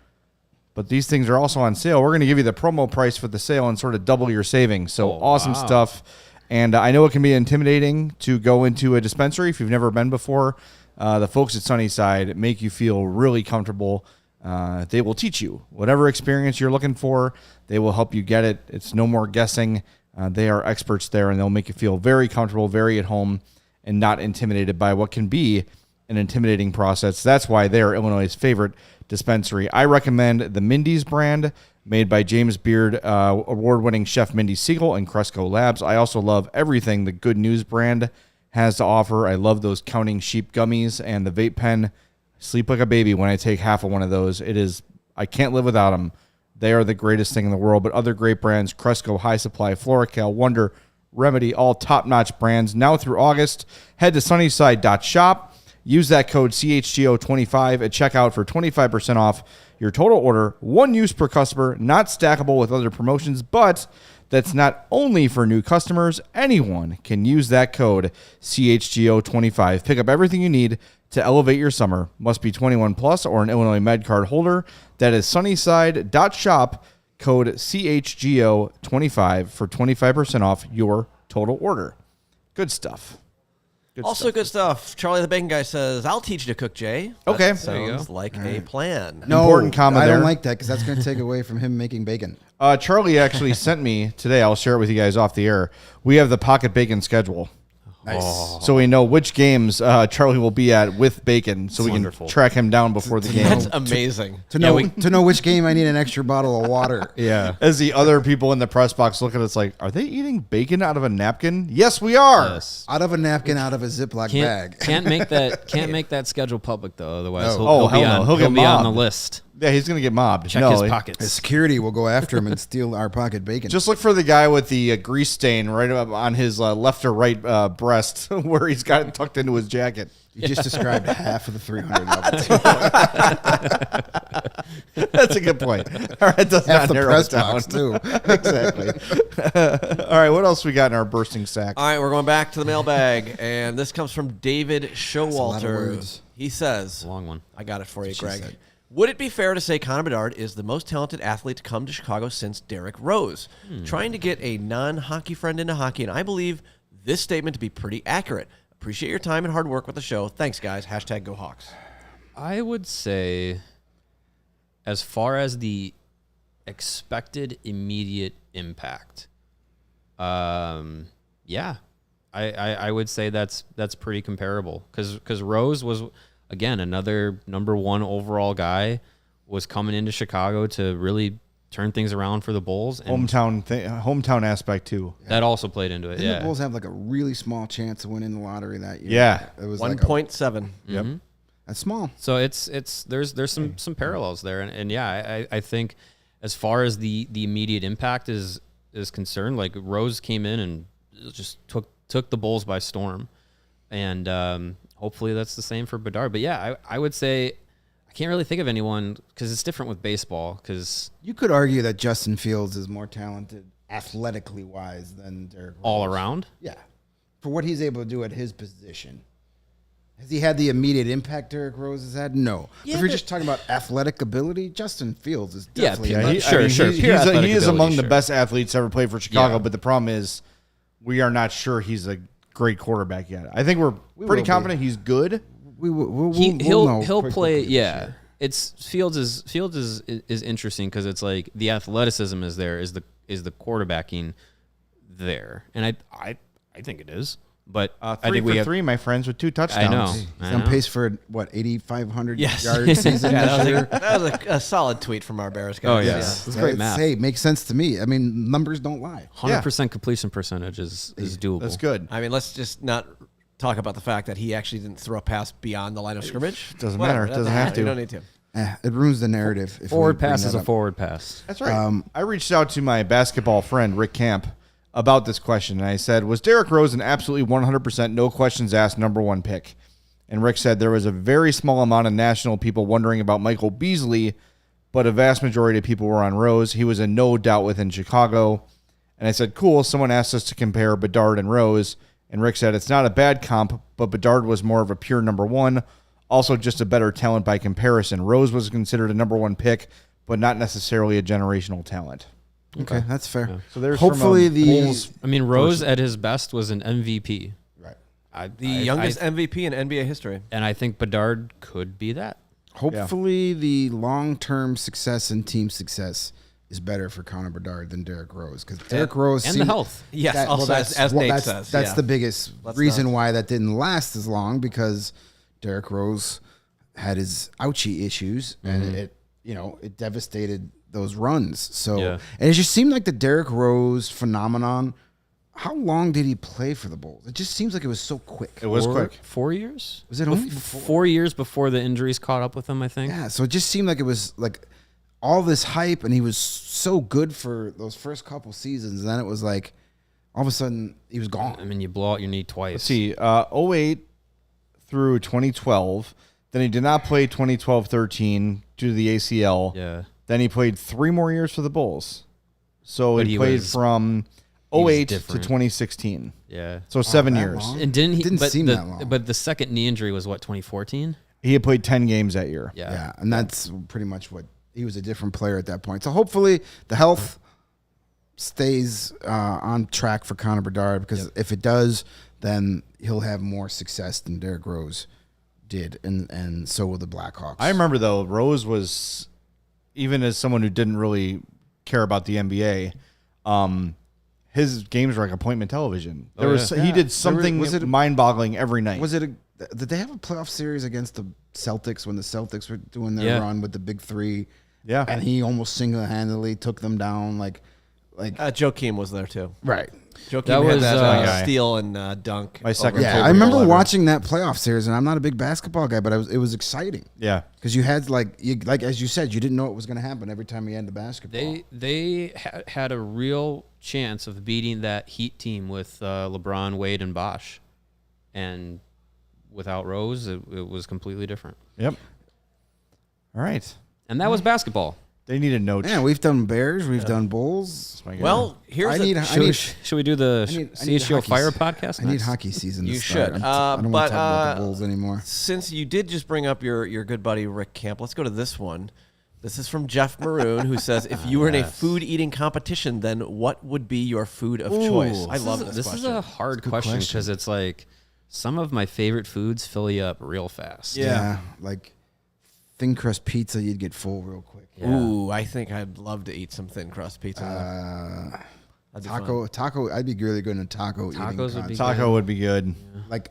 but these things are also on sale. We're going to give you the promo price for the sale and sort of double your savings. So awesome stuff. And I know it can be intimidating to go into a dispensary if you've never been before. The folks at Sunnyside make you feel really comfortable. They will teach you whatever experience you're looking for. They will help you get it. It's no more guessing. They are experts there, and they'll make you feel very comfortable, very at home, and not intimidated by what can be an intimidating process. That's why they're Illinois' favorite dispensary. I recommend the Mindy's brand, made by James Beard, award-winning chef Mindy Siegel and Cresco Labs. I also love everything the Good News brand has to offer. I love those Counting Sheep gummies and the vape pen. Sleep like a baby when I take half of one of those. I can't live without them. They are the greatest thing in the world. But other great brands, Cresco, High Supply, FloraCal, Wonder, Remedy, all top-notch brands. Now through August, head to sunnyside.shop. Use that code CHGO25 at checkout for 25% off your total order. One use per customer, not stackable with other promotions, but that's not only for new customers. Anyone can use that code CHGO25. Pick up everything you need to elevate your summer. Must be 21 plus or an Illinois MedCard holder. That is sunnyside.shop, code CHGO25 for 25% off your total order. Good stuff. Good stuff. Charlie the Bacon Guy says, I'll teach you to cook, Jay. Okay. That sounds like a plan. No, Important comma I there. don't like that because that's going to take away from him making bacon. Charlie actually sent me today. I'll share it with you guys off the air. We have the Pocket Bacon schedule. Nice. So we know which games Charlie will be at with Bacon, so we Wonderful. can track him down before the game. That's amazing. To know which game I need an extra bottle of water. Yeah. As the other people in the press box look at us like, are they eating bacon out of a napkin? Yes, we are. Yes. Out of a napkin, out of a Ziploc bag. Can't make that schedule public though. Otherwise, No. He'll get be on the mobbed. list. Yeah, he's going to get mobbed. Check No, his The pockets. security will go after him and steal our pocket bacon. Just look for the guy with the grease stain right up on his left or right breast where he's got it tucked into his jacket. You just described half of the 300 levels. That's a good point. All right, does Half not the narrow press it down. box, too. Exactly. All right, what else we got in our bursting sack? All right, we're going back to the mailbag, and this comes from David lot of Showalter. words. He says, Long one. I got it for you, She Greg. said. Would it be fair to say Connor Bedard is the most talented athlete to come to Chicago since Derrick Rose? Trying to get a non-hockey friend into hockey, and I believe this statement to be pretty accurate. Appreciate your time and hard work with the show. Thanks, guys. Hashtag Go Hawks. I would say, as far as the expected immediate impact, yeah, I would say that's pretty comparable because Rose was, again, another number one overall guy, was coming into Chicago to really turn things around for the Bulls. And Hometown aspect too. that also played into it. Didn't Yeah. the Bulls have like a really small chance of winning the lottery that year? Yeah. It was 1.7. Yep. That's small. So there's some parallels there, and yeah, I think as far as the immediate impact is concerned, like Rose came in and just took the Bulls by storm, and hopefully that's the same for Bedard. But yeah, I would say I can't really think of anyone because it's different with baseball. Because You could argue that Justin Fields is more talented athletically wise than Derrick Rose. all around, Yeah. For what he's able to do at his position. Has he had the immediate impact Derrick Rose has had? No. Yeah, if you're but- just talking about athletic ability, Justin Fields is Yeah, definitely yeah, above- he- Sure. He Pure athletic is among ability, the sure. best athletes ever played for Chicago, Yeah. but the problem is we are not sure he's a great quarterback yet. I think we're We pretty will be. confident he's good. we'll he'll know play. quickly Yeah, this year. it's Fields is interesting because it's like the athleticism is there, is the quarterbacking there, and I think it is, But I 3 think for we have 3, my friends, with 2 touchdowns. I know. He's on pace for, 8,500 Yes. yard season Yeah, this year? that was a solid tweet from our Bears guy. Oh, yes. It's great math. Hey, makes sense to me. I mean, numbers don't lie. 100% completion percentage is doable. That's good. I mean, let's just not talk about the fact that he actually didn't throw a pass beyond the line of scrimmage. Doesn't Whatever, matter. It doesn't have to. You don't need to. It ruins the narrative. If Forward we bring pass that is a up. forward pass. That's right. I reached out to my basketball friend, Rick Camp, about this question, and I said, was Derrick Rose an absolutely 100% no questions asked number 1 pick? And Rick said there was a very small amount of national people wondering about Michael Beasley, but a vast majority of people were on Rose. He was a no doubt within Chicago. And I said, cool, someone asked us to compare Bedard and Rose, and Rick said it's not a bad comp, but Bedard was more of a pure number 1, also just a better talent by comparison. Rose was considered a number 1 pick, but not necessarily a generational talent. Okay, that's fair. Yeah. So there's Hopefully from, the Bulls. I mean, Rose at his best was an MVP. Right. The youngest MVP in NBA history. And I think Bedard could be that. Hopefully the long-term success and team success is better for Connor Bedard than Derrick Rose, because Derrick Rose And the health. Yes, also as Nate says. That's yeah. the biggest reason why that didn't last as long, because Derrick Rose had his ouchie issues, and it devastated those runs. So, Yeah. and it just seemed like the Derrick Rose phenomenon. How long did he play for the Bulls? It just seems like it was so quick. It was quick. 4 years? Was it only 4 years before the injuries caught up with him, I think? Yeah, so it just seemed like it was like all this hype, and he was so good for those first couple seasons, and then it was like all of a sudden he was gone. I mean, you blow out your knee twice. Let's see, 08 through 2012. Then he did not play 2012-13 due to the ACL. Yeah. Then he played 3 more years for the Bulls. So But he he played was- from was 08 to different. 2016. Yeah. So 7 that years. long? And didn't he? Didn't but seem the, that long. But the second knee injury was what, 2014? He had played 10 games that year. Yeah, and that's pretty much what he was, a different player at that point. So hopefully the health stays on track for Connor Bedard, because if it does, then he'll have more success than Derrick Rose did, and so will the Blackhawks. I remember, though, Rose was, even as someone who didn't really care about the NBA, his games were like appointment television. There was yeah. He did something Was it a- mind-boggling every night. Was it did they have a playoff series against the Celtics when the Celtics were doing their run with the big three? Yeah. And he almost single-handedly took them down, like Joakim was there too. right. Joakim That had was, that guy. steal and dunk. My second over- favorite. Yeah, I remember ever. watching that playoff series, and I'm not a big basketball guy, but it was exciting. Yeah. Because you had like as you said, you didn't know what was going to happen every time you ended basketball. They had a real chance of beating that Heat team with LeBron, Wade, and Bosch. And without Rose, it was completely different. Yep. All right. And that was basketball. They need a note. Yeah, we've done Bears, we've done Bulls. Well, here's Should we do the CHGO hockey Fire se- podcast I need next? hockey season. To You start. should. I don't want But, to talk about the Bulls anymore. since you did just bring up your good buddy Rick Camp, let's go to this one. This is from Jeff Maroon, who says, if you were in a food eating competition, then what would be your food of choice? I love this This question. is a hard question because it's like some of my favorite foods fill you up real fast. Yeah, like thin crust pizza, you'd get full real quick. Ooh, I think I'd love to eat some thin crust pizza. That'd be fun. Taco. I'd be really good in a taco. Tacos eating would be contest. Taco would be good. like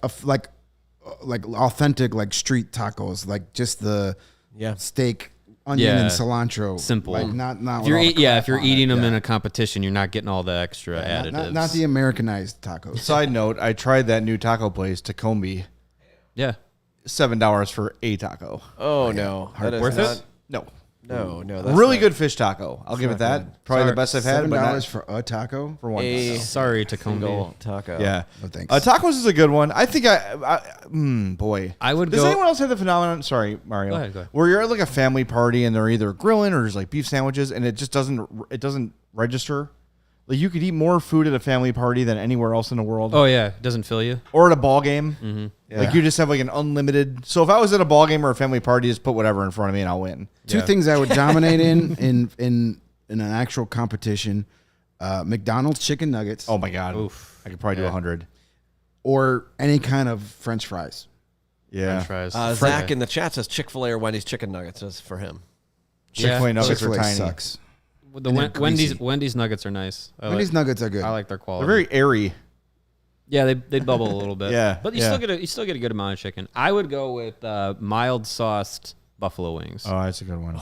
authentic, like street tacos, like just the Yeah. steak, onion, Yeah. and cilantro. Simple. Like not. If you're with all the if you're crap on eating it. them in Yeah. a competition, you're not getting all the extra additives. Not the Americanized tacos. Side note, I tried that new taco place, Tacombe. yeah. $7 for a taco. Oh, no. That is Worth not, it? No. No, that's Really not good fish taco. I'll give it that. Probably the best I've had, but $7 not for a taco. for one. a Sorry, single Tacombe. taco. Yeah. No thanks. Tacos is a good one. I think boy. I would Does go. anyone else have the phenomenon? Sorry, Mario. Go ahead. Where you're at like a family party and they're either grilling or there's like beef sandwiches and it just doesn't register. Like you could eat more food at a family party than anywhere else in the world. Oh yeah, it doesn't fill you. Or at a ball game. Mm-hmm. Like you just have like an unlimited. So if I was at a ball game or a family party, just put whatever in front of me and I'll win. Two things I would dominate in an actual competition: McDonald's chicken nuggets, Oh my god. Oof. I could probably do 100. or any kind of French fries. Yeah. French fries. Zach in the chat says Chick-fil-A or Wendy's chicken nuggets is for him. Chick-fil-A nuggets are Chick-fil-A tiny. sucks. The and they're greasy. Wendy's nuggets are nice. Wendy's nuggets are good. I like their quality. They're very airy. Yeah, they'd bubble a little bit. Yeah, but you still get a good amount of chicken. I would go with mild sauced buffalo wings. Oh, that's a good one.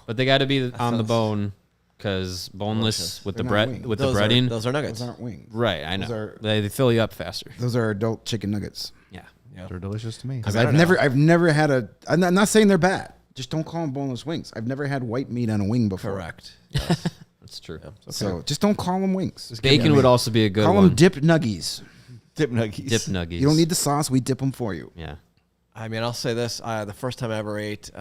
But they got to be on the bone because boneless with They're the not bread wings. with Those the breading. Those are nuggets. Those aren't wings. Right, I know. are- They fill you up faster. Those are adult chicken nuggets. Yeah. They're delicious to me. Because I've never had a. I'm not saying they're bad. Just don't call them boneless wings. I've never had white meat on a wing before. Correct. That's true. So just don't call them wings. Bacon would also be a good Call one. them dip nuggies. Dip nuggies. Dip nuggies. You don't need the sauce. We dip them for you. Yeah. I mean, I'll say this: the first time I ever ate,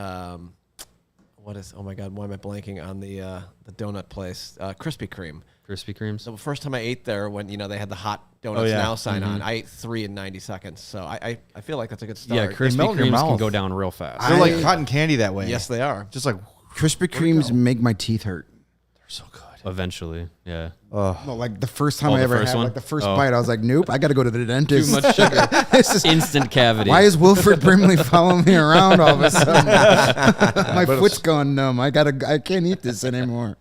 what is? Oh my God, why am I blanking on the donut place? Krispy Kreme. Krispy Kremes. So the first time I ate there, when they had the hot donuts yeah. now sign on, I ate 3 in 90 seconds. So I feel like that's a good start. Yeah, Krispy melt in your Kremes can mouth. go down real fast. They're like cotton candy that way. Yes, they are. Just like Krispy Kremes make my teeth hurt. they're so good. Eventually, yeah. No, like the first time Oh, I the ever first had one? like the first Oh. bite, I was like, nope, I got to go to the dentist. Too much sugar. It's just, Instant cavity. why is Wilfred Brimley following me around all of a sudden? My foot's going numb. I can't eat this anymore.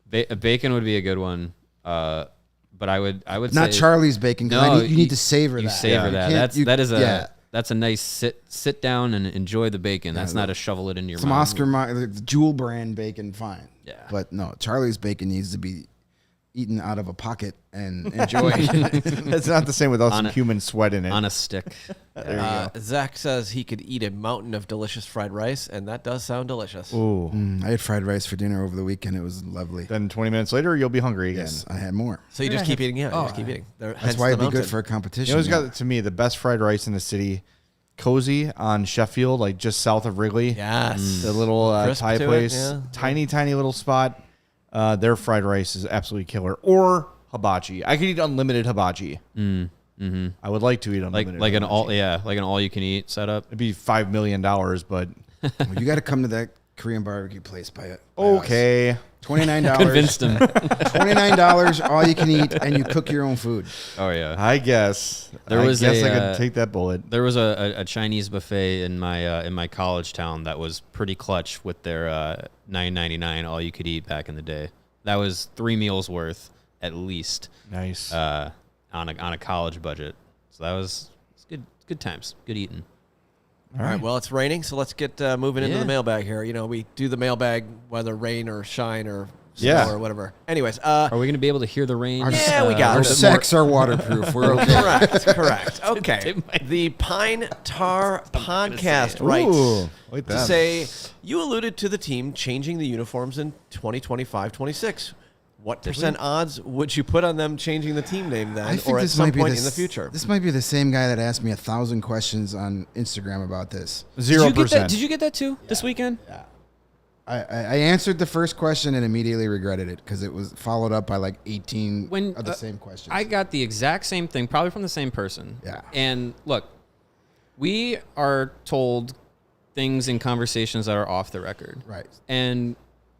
Bacon would be a good one. But I would Not say Charlie's bacon. 'Cause No, you need to savor you that. savor You that. can't- That's a nice sit down and enjoy the bacon. That's not a shovel it into your Some mouth. Oscar Jewel brand bacon, fine. Yeah. But no, Charlie's bacon needs to be eaten out of a pocket and enjoyed. It's not the same without some a- human sweat in it. on a stick. There you go. Zach says he could eat a mountain of delicious fried rice, and that does sound delicious. Ooh. I had fried rice for dinner over the weekend. It was lovely. Then 20 minutes later, you'll be hungry again. Yes, I had more. So you just keep eating, you just keep eating. That's why it'd be good for a competition. You know who's yeah. got, to me, the best fried rice in the city? Cozy on Sheffield, like just south of Wrigley. Yes. The little Crisp Thai to it, place. yeah. Tiny little spot. Their fried rice is absolutely killer. Or hibachi. I could eat unlimited hibachi. I would like to eat unlimited like an hibachi. all you can eat setup. It'd be $5 million, but Well, you got to come to that Korean barbecue place by it. okay. $29. Convinced him. $29, all you can eat, and you cook your own food. Oh yeah. I guess. There was I a, could take that bullet. There was a Chinese buffet in my college town that was pretty clutch with their $9.99 all you could eat back in the day. That was 3 meals worth at least Nice. on a college budget. So that was good times, good eating. All right. Well, it's raining, so let's get moving into Yeah. the mailbag here. We do the mailbag whether rain or shine or snow Yeah. or whatever. Anyways, Are we going to be able to hear the rain? Yeah, we got Our it. sacks are waterproof. We're okay. correct. Okay. The Pine Tar Podcast Ooh, writes like to that. say, you alluded to the team changing the uniforms in 2025-26. What percent odds would you put on them changing the team name then, I think or at this some might be point in the future? This might be the same guy that asked me 1,000 questions on Instagram about this. 0%. Did you get that too this weekend? I answered the first question and immediately regretted it because it was followed up by like 18 of the same questions. I got the exact same thing, probably from the same person. Yeah. And look, we are told things in conversations that are off the record. Right. And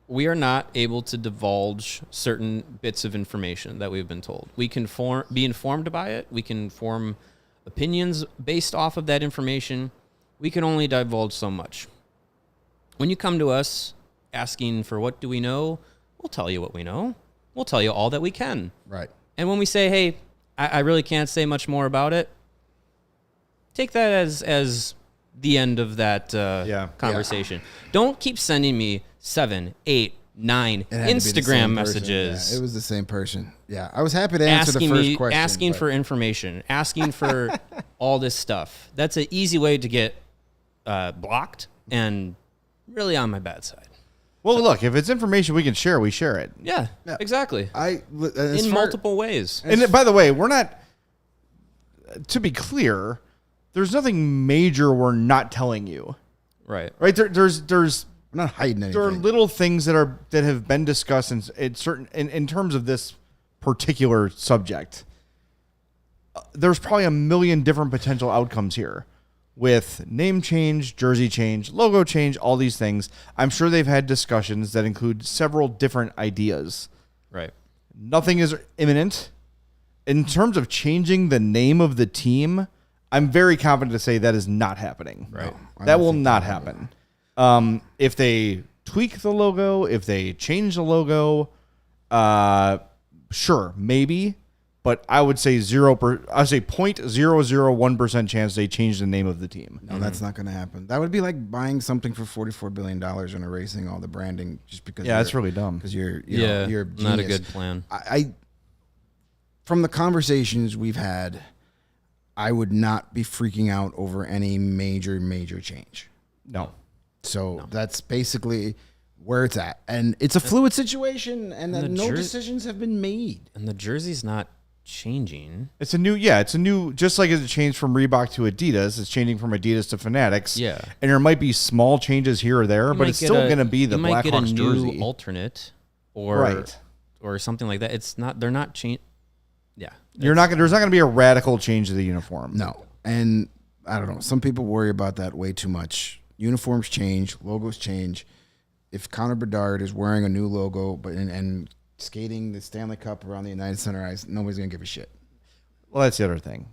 we are not able to divulge certain bits of information that we've been told. We can be informed by it. We can form opinions based off of that information. We can only divulge so much. When you come to us asking for what do we know, we'll tell you what we know. We'll tell you all that we can. Right. And when we say, hey, I really can't say much more about it, take that as the end of that conversation. Don't keep sending me 7, 8, 9 It had to be the same Instagram person. messages. Yeah, it was the same person. Yeah. I was happy to answer the first question. Asking but- for information, asking for all this stuff. That's an easy way to get blocked and really on my bad side. Well, look, if it's information we can share, we share it. Yeah, exactly. in Multiple ways. And by the way, we're not, to be clear, there's nothing major we're not telling you. Right. Right? There's I'm not hiding anything. there are little things that have been discussed in terms of this particular subject. There's probably a million different potential outcomes here with name change, jersey change, logo change, all these things. I'm sure they've had discussions that include several different ideas. Right. Nothing is imminent. In terms of changing the name of the team, I'm very confident to say that is not happening. Right. That will not happen. If they tweak the logo, if they change the logo, sure, maybe. but I would say 0.001% chance they change the name of the team. No, that's not going to happen. That would be like buying something for $44 billion and erasing all the branding just because. Yeah, that's really dumb. Because you're not a good plan. I from the conversations we've had, I would not be freaking out over any major change. No. So that's basically where it's at, and it's a fluid situation, and no decisions have been made. And the jersey's not changing. It's a new, just like as it changed from Reebok to Adidas, it's changing from Adidas to Fanatics. Yeah. And there might be small changes here or there, but it's still going to be the Blackhawks jersey. You might get a new alternate or something like that. It's not, they're not changing. Yeah. There's not going to be a radical change to the uniform. No. And I don't know. Some people worry about that way too much. Uniforms change, logos change. If Connor Bedard is wearing a new logo and skating the Stanley Cup around the United Center Ice, nobody's going to give a shit. Well, that's the other thing.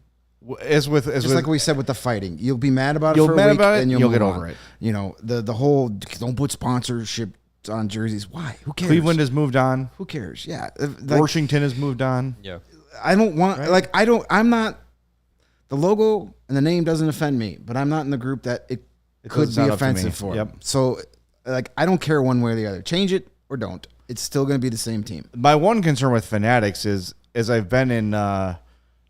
Just like we said with the fighting. You'll be mad about it for a week, and you'll get over it. You know, the whole don't put sponsorship on jerseys. Why? Who cares? Cleveland has moved on. Who cares? Yeah. Washington has moved on. Yeah. I don't want, I'm not, the logo and the name doesn't offend me, but I'm not in the group that it could be offensive for. Yep. So, I don't care one way or the other. Change it or don't. It's still going to be the same team. My one concern with Fanatics is I've been in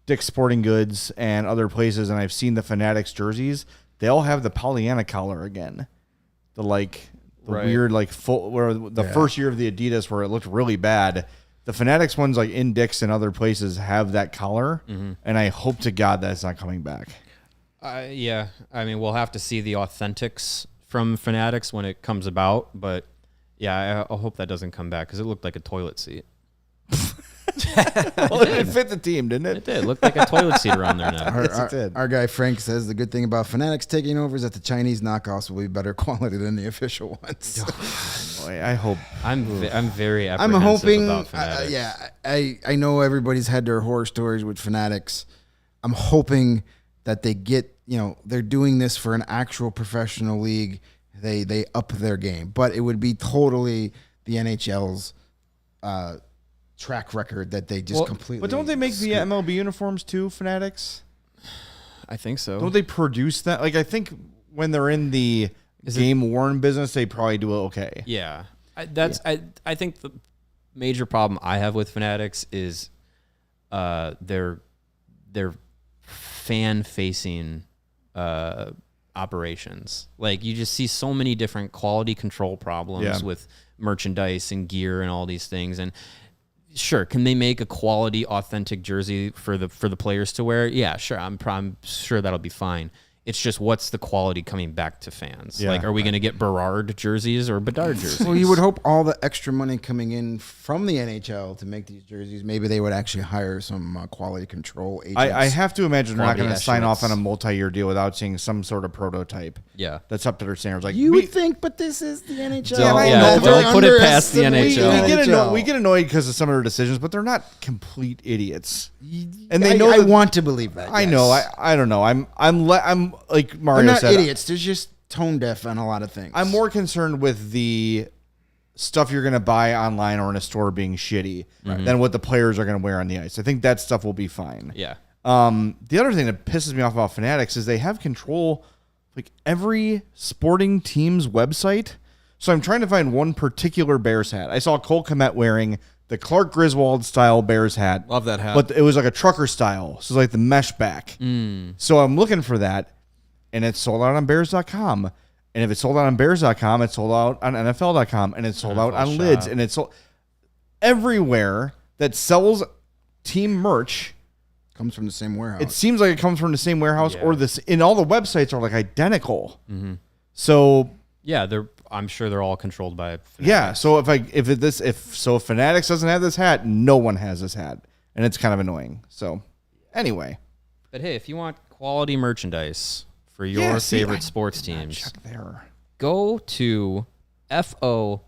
Dick's Sporting Goods and other places, and I've seen the Fanatics jerseys. They all have the Pollyanna collar again. The weird, full, where the first year of the Adidas where it looked really bad. The Fanatics ones, like in Dick's and other places, have that collar, and I hope to God that's not coming back. Yeah. I mean, we'll have to see the authentics from Fanatics when it comes about, but yeah, I hope that doesn't come back because it looked like a toilet seat. Well, it fit the team, didn't it? It did. It looked like a toilet seat around there now. Our guy Frank says the good thing about Fanatics taking over is that the Chinese knockoffs will be better quality than the official ones. Boy, I hope. I'm very apprehensive about Fanatics. I know everybody's had their horror stories with Fanatics. I'm hoping that they get, they're doing this for an actual professional league. They up their game, but it would be totally the NHL's track record that they just completely. But don't they make the MLB uniforms too, Fanatics? I think so. Don't they produce that? I think when they're in the game-worn business, they probably do it okay. Yeah. I think the major problem I have with Fanatics is their fan-facing operations. You just see so many different quality control problems with merchandise and gear and all these things. And sure, can they make a quality, authentic jersey for the players to wear? Yeah, sure. I'm sure that'll be fine. It's just what's the quality coming back to fans? Yeah, are we going to get Berard jerseys or Bedard jerseys? Well, you would hope all the extra money coming in from the NHL to make these jerseys, maybe they would actually hire some quality control agents. I have to imagine they're not going to sign issuance. off on a multi-year deal without seeing some sort of prototype. Yeah. That's up to their standards. You would think, but this is the NHL. Don't put it past the NHL. We get annoyed because of some of their decisions, but they're not complete idiots. And they know. I want to believe that. I know. I don't know. I'm like Mario they're not said. Idiots. They're just tone deaf on a lot of things. I'm more concerned with the stuff you're going to buy online or in a store being shitty than what the players are going to wear on the ice. I think that stuff will be fine. Yeah. The other thing that pisses me off about Fanatics is they have control every sporting team's website. So I'm trying to find one particular Bears hat. I saw Cole Kmet wearing the Clark Griswold style Bears hat. Love that hat. But it was like a trucker style. So it's the mesh back. So I'm looking for that, and it's sold out on Bears.com. And if it's sold out on Bears.com, it's sold out on NFL.com, and it's sold out on Lids, and it's sold everywhere that sells team merch. Comes from the same warehouse. It seems like it comes from the same warehouse, or this. And all the websites are identical. So yeah, I'm sure they're all controlled by Fanatics. Yeah. So if Fanatics doesn't have this hat, no one has this hat, and it's kind of annoying. So anyway, but hey, if you want quality merchandise for your favorite sports teams, check there. Go to foco.com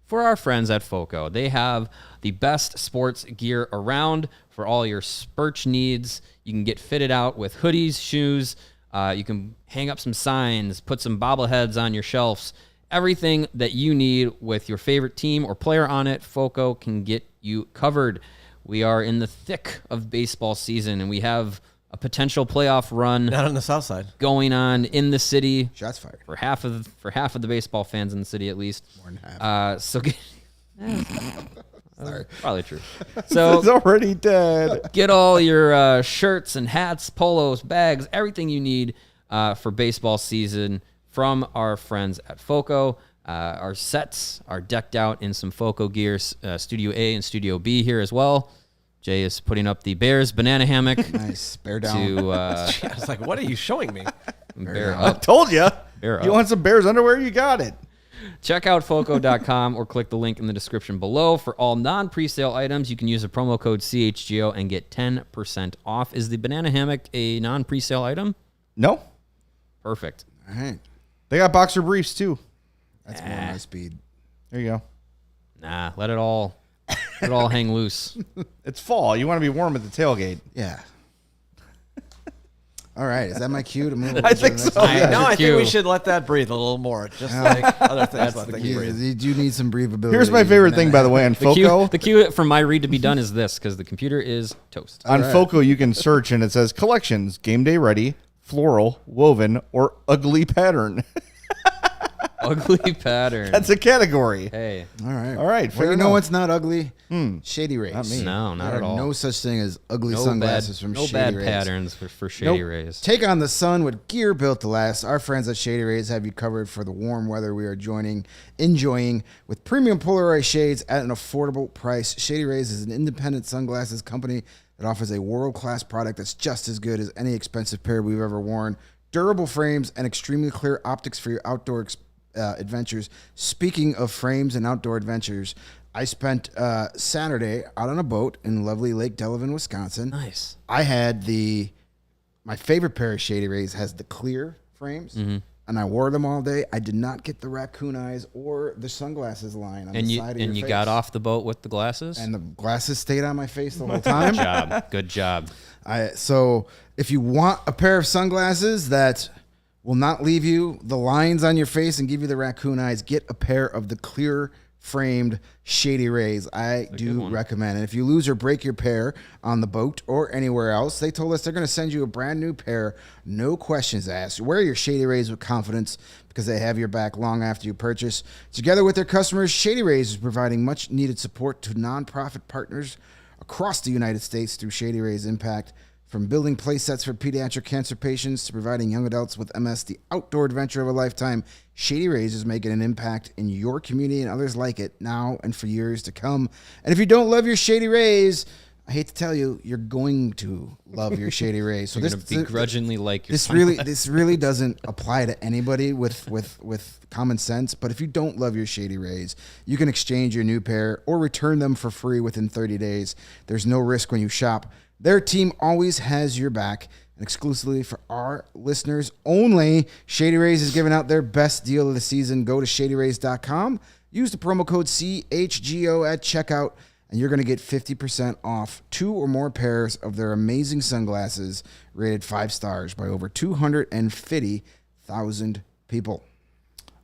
for our friends at FOCO. They have the best sports gear around for all your spurch needs. You can get fitted out with hoodies, shoes. You can hang up some signs, put some bobbleheads on your shelves, Everything that you need with your favorite team or player on it, FOCO can get you covered. We are in the thick of baseball season, and we have a potential playoff run Not on the south side. going on in the city. Shots fired. For half of the baseball fans in the city, at least. More than half. Sorry. Probably true. So It's already dead. get all your shirts and hats, polos, bags, everything you need for baseball season from our friends at FOCO. Our sets are decked out in some FOCO gear, Studio A and Studio B here as well. Jay is putting up the Bears banana hammock. Nice. Bear down. To I was like, what are you showing me? bear I up. told you. Bear You up. want some Bears underwear? You got it. Check out FOCO.com or click the link in the description below. For all non-presale items, you can use the promo code CHGO and get 10% off. Is the banana hammock a non-presale item? No. Perfect. All right. They got boxer briefs, too. That's more my speed. There you go. Nah, let it all hang loose. It's fall. You want to be warm at the tailgate. Yeah. All right. Is that my cue to move on? I to the think next so. one? Yeah. No, I think cue. we should let that breathe a little more, just like other things let things breathe. You do need some breathability. Here's my favorite thing, by the way, on FOCO. The cue for my read to be done is this, because the computer is toast. On right. FOCO, you can search, and it says collections, game day ready, floral, woven, or ugly pattern. Ugly pattern. That's a category. Hey. All right. All right, Well, fair you know enough. what's not ugly? Shady Rays. Not me. No, not There at are all. no such thing as ugly No sunglasses bad, from no Shady bad Rays. patterns for Shady Nope. Rays. Take on the sun with gear built to last. Our friends at Shady Rays have you covered for the warm weather we are enjoying with premium polarized shades at an affordable price. Shady Rays is an independent sunglasses company that offers a world-class product that's just as good as any expensive pair we've ever worn. Durable frames and extremely clear optics for your outdoor adventures. Speaking of frames and outdoor adventures, I spent Saturday out on a boat in lovely Lake Delavan, Wisconsin. Nice. I had my favorite pair of Shady Rays has the clear frames, and I wore them all day. I did not get the raccoon eyes or the sunglasses line on And the you side of your and you face. got off the boat with the glasses? And the glasses stayed on my face the whole time. Good job. So if you want a pair of sunglasses that will not leave you the lines on your face and give you the raccoon eyes, get a pair of the clear framed Shady Rays. I do recommend it. If you lose or break your pair on the boat or anywhere else, they told us they're going to send you a brand new pair, no questions asked. Wear your Shady Rays with confidence because they have your back long after you purchase. Together with their customers, Shady Rays is providing much needed support to nonprofit partners across the United States through Shady Rays Impact. From building play sets for pediatric cancer patients to providing young adults with MS the outdoor adventure of a lifetime, Shady Rays is making an impact in your community and others like it now and for years to come. And if you don't love your Shady Rays, I hate to tell you, you're going to love your Shady Rays. So You're going to begrudgingly like your this really doesn't apply to anybody with common sense. But if you don't love your Shady Rays, you can exchange your new pair or return them for free within 30 days. There's no risk when you shop. Their team always has your back. And exclusively for our listeners only, Shady Rays is giving out their best deal of the season. Go to shadyrays.com. Use the promo code CHGO at checkout, and you're going to get 50% off 2 or more pairs of their amazing sunglasses rated 5 stars by over 250,000 people.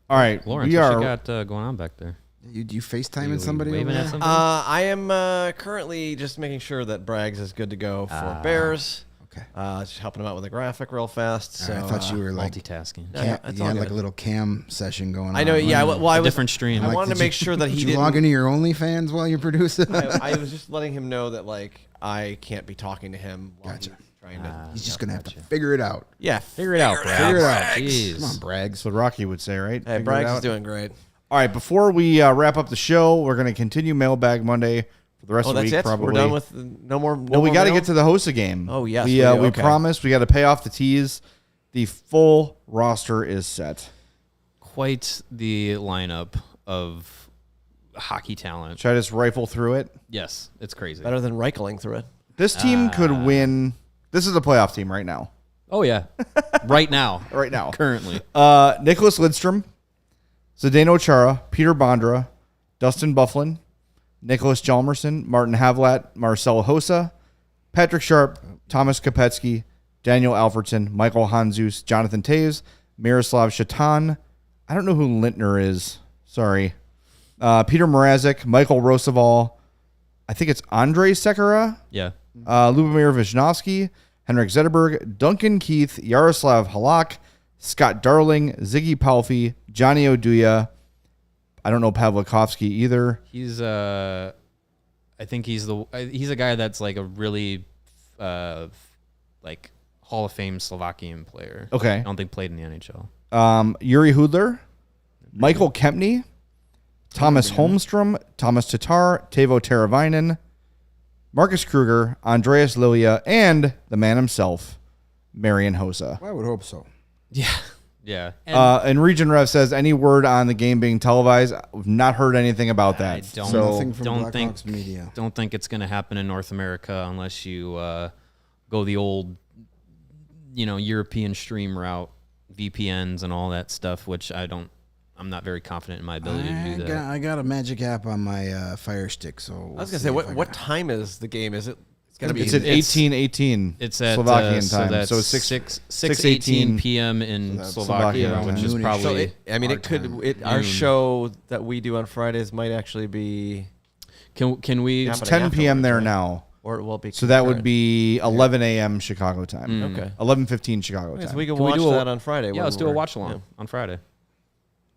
All right. Lawrence, we what are. you got going on back there? You FaceTiming You somebody over waving at there? somebody? I am currently just making sure that Braggs is good to go for Bears. Okay. Just helping him out with a graphic real fast. So, I thought you were like Multitasking. No, Cam, it's you all had good. like a little cam session going on. I know. Yeah. Well, I was Different stream. I Like, wanted did to make sure that he Did you didn't. log into your OnlyFans while you're producing? I was just letting him know that like I can't be talking to him while Gotcha. he's trying to. He's just gonna have to figure it out. Yeah, Figure it out, Braggs. Figure it out. Jeez. Come on, Braggs. That's what Rocky would say, right? Hey, Figure it Braggs out. is doing great. All right, before we wrap up the show, we're going to continue Mailbag Monday for the rest Oh, of the that's week. it. Probably. We're done with the, no more. No Well, we more got to mail? get to the Hosa game. Oh, yes, we we do. we Okay. promised we got to pay off the tees. The full roster is set. Quite the lineup of hockey talent. Should I just rifle through it? Yes, it's crazy. better than Reichling through it. This team could win. This is a playoff team right now. Oh, yeah. Right now. Right now. Currently. Nicholas Lidstrom, Zdeno Chara, Peter Bondra, Dustin Bufflin, Nicholas Hjalmarsson, Martin Havlat, Marcel Hosa, Patrick Sharp, Thomas Kopetsky, Daniel Alfredson, Michael Hanzus, Jonathan Taves, Miroslav Shatan, I don't know who Lintner is. Sorry. Peter Mrazek, Michael Roosevelt. I think it's Andrei Sekera. Yeah. Lubomir Visnovsky, Henrik Zetterberg, Duncan Keith, Yaroslav Halak, Scott Darling, Ziggy Palffy, Johnny Oduya. I don't know Pavlikovsky either. He's I think he's a guy that's like a really like Hall of Fame Slovakian player. Okay. I don't think played in the NHL. Yuri Hudler, Michael Kempney, Thomas Holmstrom, Thomas Tatar, Teuvo Teravainen, Marcus Kruger, Andreas Lilia, and the man himself, Marian Hossa. Well, I would hope so. Yeah. Yeah. And Region Rev says, any word on the game being televised? We've not heard anything about that. I don't, Nothing from don't Blackhawks think media. Don't think it's going to happen in North America unless you go the old, European stream route, VPNs and all that stuff, which I'm not very confident in my ability to do that. I got a magic app on my Fire Stick, so I was gonna say, what time is the game? Is it? It's gonna be. It's at 18:18. It's at Slovakian so time, that's so it's 6:18 p.m. in Slovakia, Slovakia which is noonish. probably. Our show that we do on Fridays might actually be. Can we? Yeah, It's but 10 p.m. afterwards, there right? now. Or it will be. So that would be 11 a.m. Chicago time. Okay. 11:15 Chicago Okay, so time. we can Can we watch do a- that on Friday. Yeah, when let's do a we're- watch along yeah. on Friday.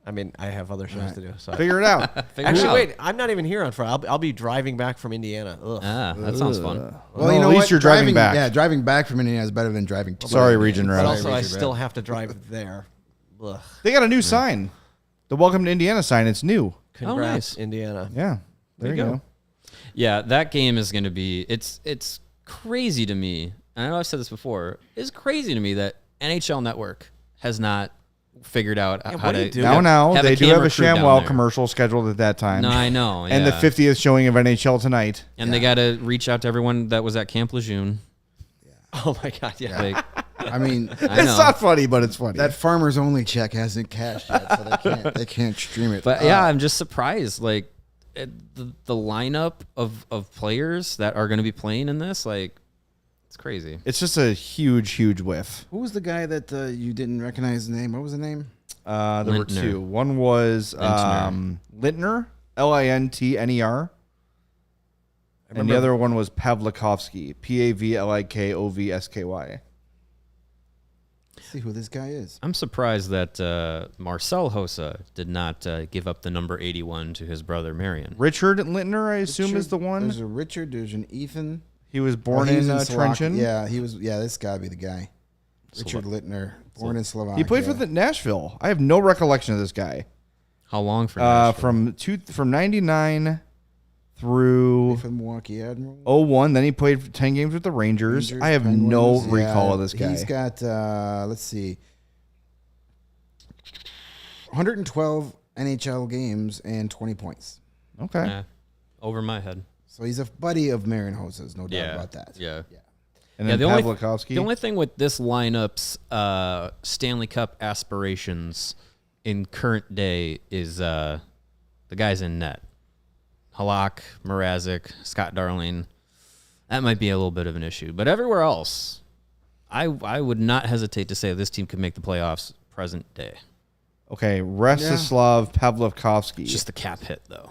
I mean, I have other shows to do. So Figure it out. Figure it out. wait, I'm not even here on Friday. I'll be driving back from Indiana. Ugh. That sounds fun. Well, at least you're driving back. Yeah, driving back from Indiana is better than driving to Sorry, Region But Rev. also, I Region still Rev. have to drive there. Ugh. They got a new sign. The Welcome to Indiana sign. It's new. Congrats, nice. Indiana. Yeah. There you go. Yeah, that game is going to be. It's crazy to me. And I know I've said this before. It's crazy to me that NHL Network has not figured out how what are to. you doing? Now, have they do have camera a crew down ShamWow there. commercial scheduled at that time. No, I know. And the yeah. 50th showing of NHL tonight. And they got to reach out to everyone that was at Camp Lejeune. Oh my God, yeah. Like, I mean, I It's know. not funny, but it's funny. that farmer's only check hasn't cashed yet, so they can't stream it. But yeah, I'm just surprised. Like the lineup of players that are going to be playing in this, like, it's crazy. It's just a huge, huge whiff. who was the guy that you didn't recognize the name? What was the name? There were Lintner. two. One was Lintner, Lintner. And the other one was Pavlikovsky, Pavlikovsky. Let's see who this guy is. I'm surprised that Marcel Hossa did not give up the number 81 to his brother Marion. Richard Lintner, I assume, is the one. There's a Richard. There's an Ethan. He was born He was in Slovakia. Trenčín. Yeah, he was. Yeah, this gotta be the guy. Richard Lintner, born in Slovakia. He played for the Nashville. I have no recollection of this guy. How long for Nashville? From 99 through from Milwaukee Admiral. 01. Then he played for 10 games with the Rangers. I have no Penguins. recall Yeah, of this guy. He's got let's see, 112 NHL games and 20 points. Okay. Yeah, over my head. So he's a buddy of Marian Hossa's, no doubt Yeah, about that. yeah. And Yeah, then the Pavlikovsky. only thing with this lineup's Stanley Cup aspirations in current day is the guys in net. Halak, Mrazek, Scott Darling. That might be a little bit of an issue. But everywhere else, I would not hesitate to say this team could make the playoffs present day. Okay, Rostislav Pavlikovsky. It's just the cap hit, though.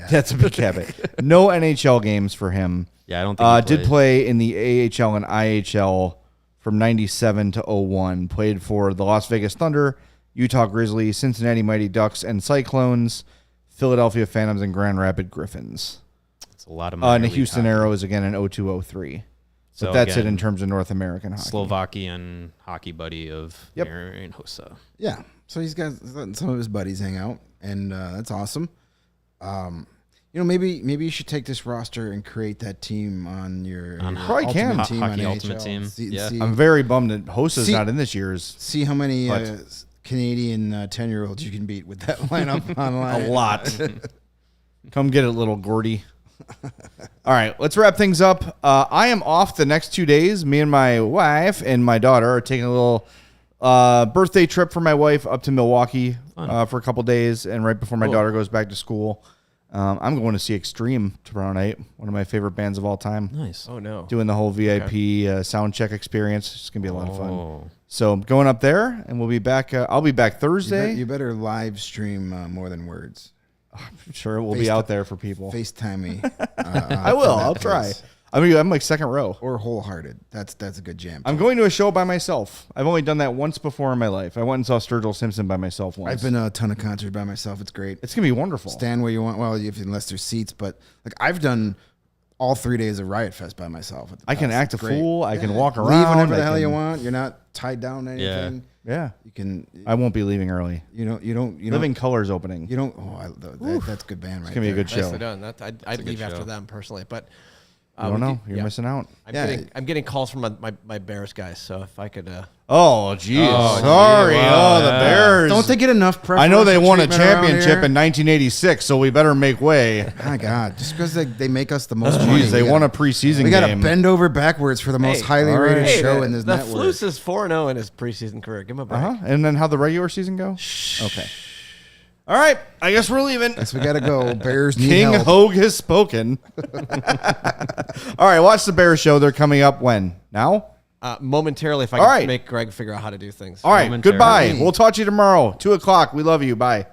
That's a big habit. No NHL games for him. Yeah, I don't think he Did played. play in the AHL and IHL from 97 to 01. Played for the Las Vegas Thunder, Utah Grizzlies, Cincinnati Mighty Ducks and Cyclones, Philadelphia Phantoms, and Grand Rapids Griffins. It's a lot of And minor the league Houston hockey. Arrows again in 02-03. So But that's again, it in terms of North American hockey. Slovakian hockey buddy of Yep. Marian Hossa. Yeah. So he's got some of his buddies hang out, and that's awesome. Maybe you should take this roster and create that team on your Probably can. ultimate team Hockey on Ultimate NHL. Team. See, Yeah. see, I'm very bummed that Hosa's See- not in this year's. see how many But- Canadian 10-year-olds you can beat with that lineup online. A lot. Come get it, little Gordy. All right, let's wrap things up. I am off the next 2 days. Me and my wife and my daughter are taking a little birthday trip for my wife up to Milwaukee for a couple days, and right before my daughter goes back to school. I'm going to see Extreme tomorrow night, one of my favorite bands of all time. Nice. Oh, no. Doing the whole VIP sound check experience. It's going to be a lot of fun. So I'm going up there, and we'll be back. I'll be back Thursday. You better live stream more than words. I'm sure it will be out there for people. FaceTime me. I will. I'll try. I mean, I'm like second row. Or Wholehearted. That's a good jam. I'm going to a show by myself. I've only done that once before in my life. I went and saw Sturgill Simpson by myself once. I've been to a ton of concerts by myself. It's great. It's going to be wonderful. Stand where you want. Well, unless there's seats. But like I've done all 3 days of Riot Fest by myself. I can act a fool. I can walk around. Leave whenever the hell you want. You're not tied down to anything. Yeah. You can. I won't be leaving early. You don't. Living Colors opening. You don't. That's a good band, right? It's gonna be a good show. Nicely done. I'd leave after them personally, but I don't know. You're missing out. I'm getting calls from my Bears guys, so if I could. Oh, geez. Sorry. Wow. The Bears. Don't they get enough preferential I know they won a treatment around championship here? in 1986, so we better make way. My God, just because they make us the most money. Jeez, they won a preseason We got to game. bend over backwards for the most highly rated show in this the network. Flus is 4-0 in his preseason career. Give him a break. And then how'd the regular season go? Okay. All right. I guess we're leaving. Yes, we got to go. Bears need King help. Hogue has spoken. All right. Watch the Bears show. They're coming up when? Now? Momentarily, if I All can right. make Greg figure out how to do things. All right. Momentarily. Goodbye. We'll talk to you tomorrow. 2:00. We love you. Bye.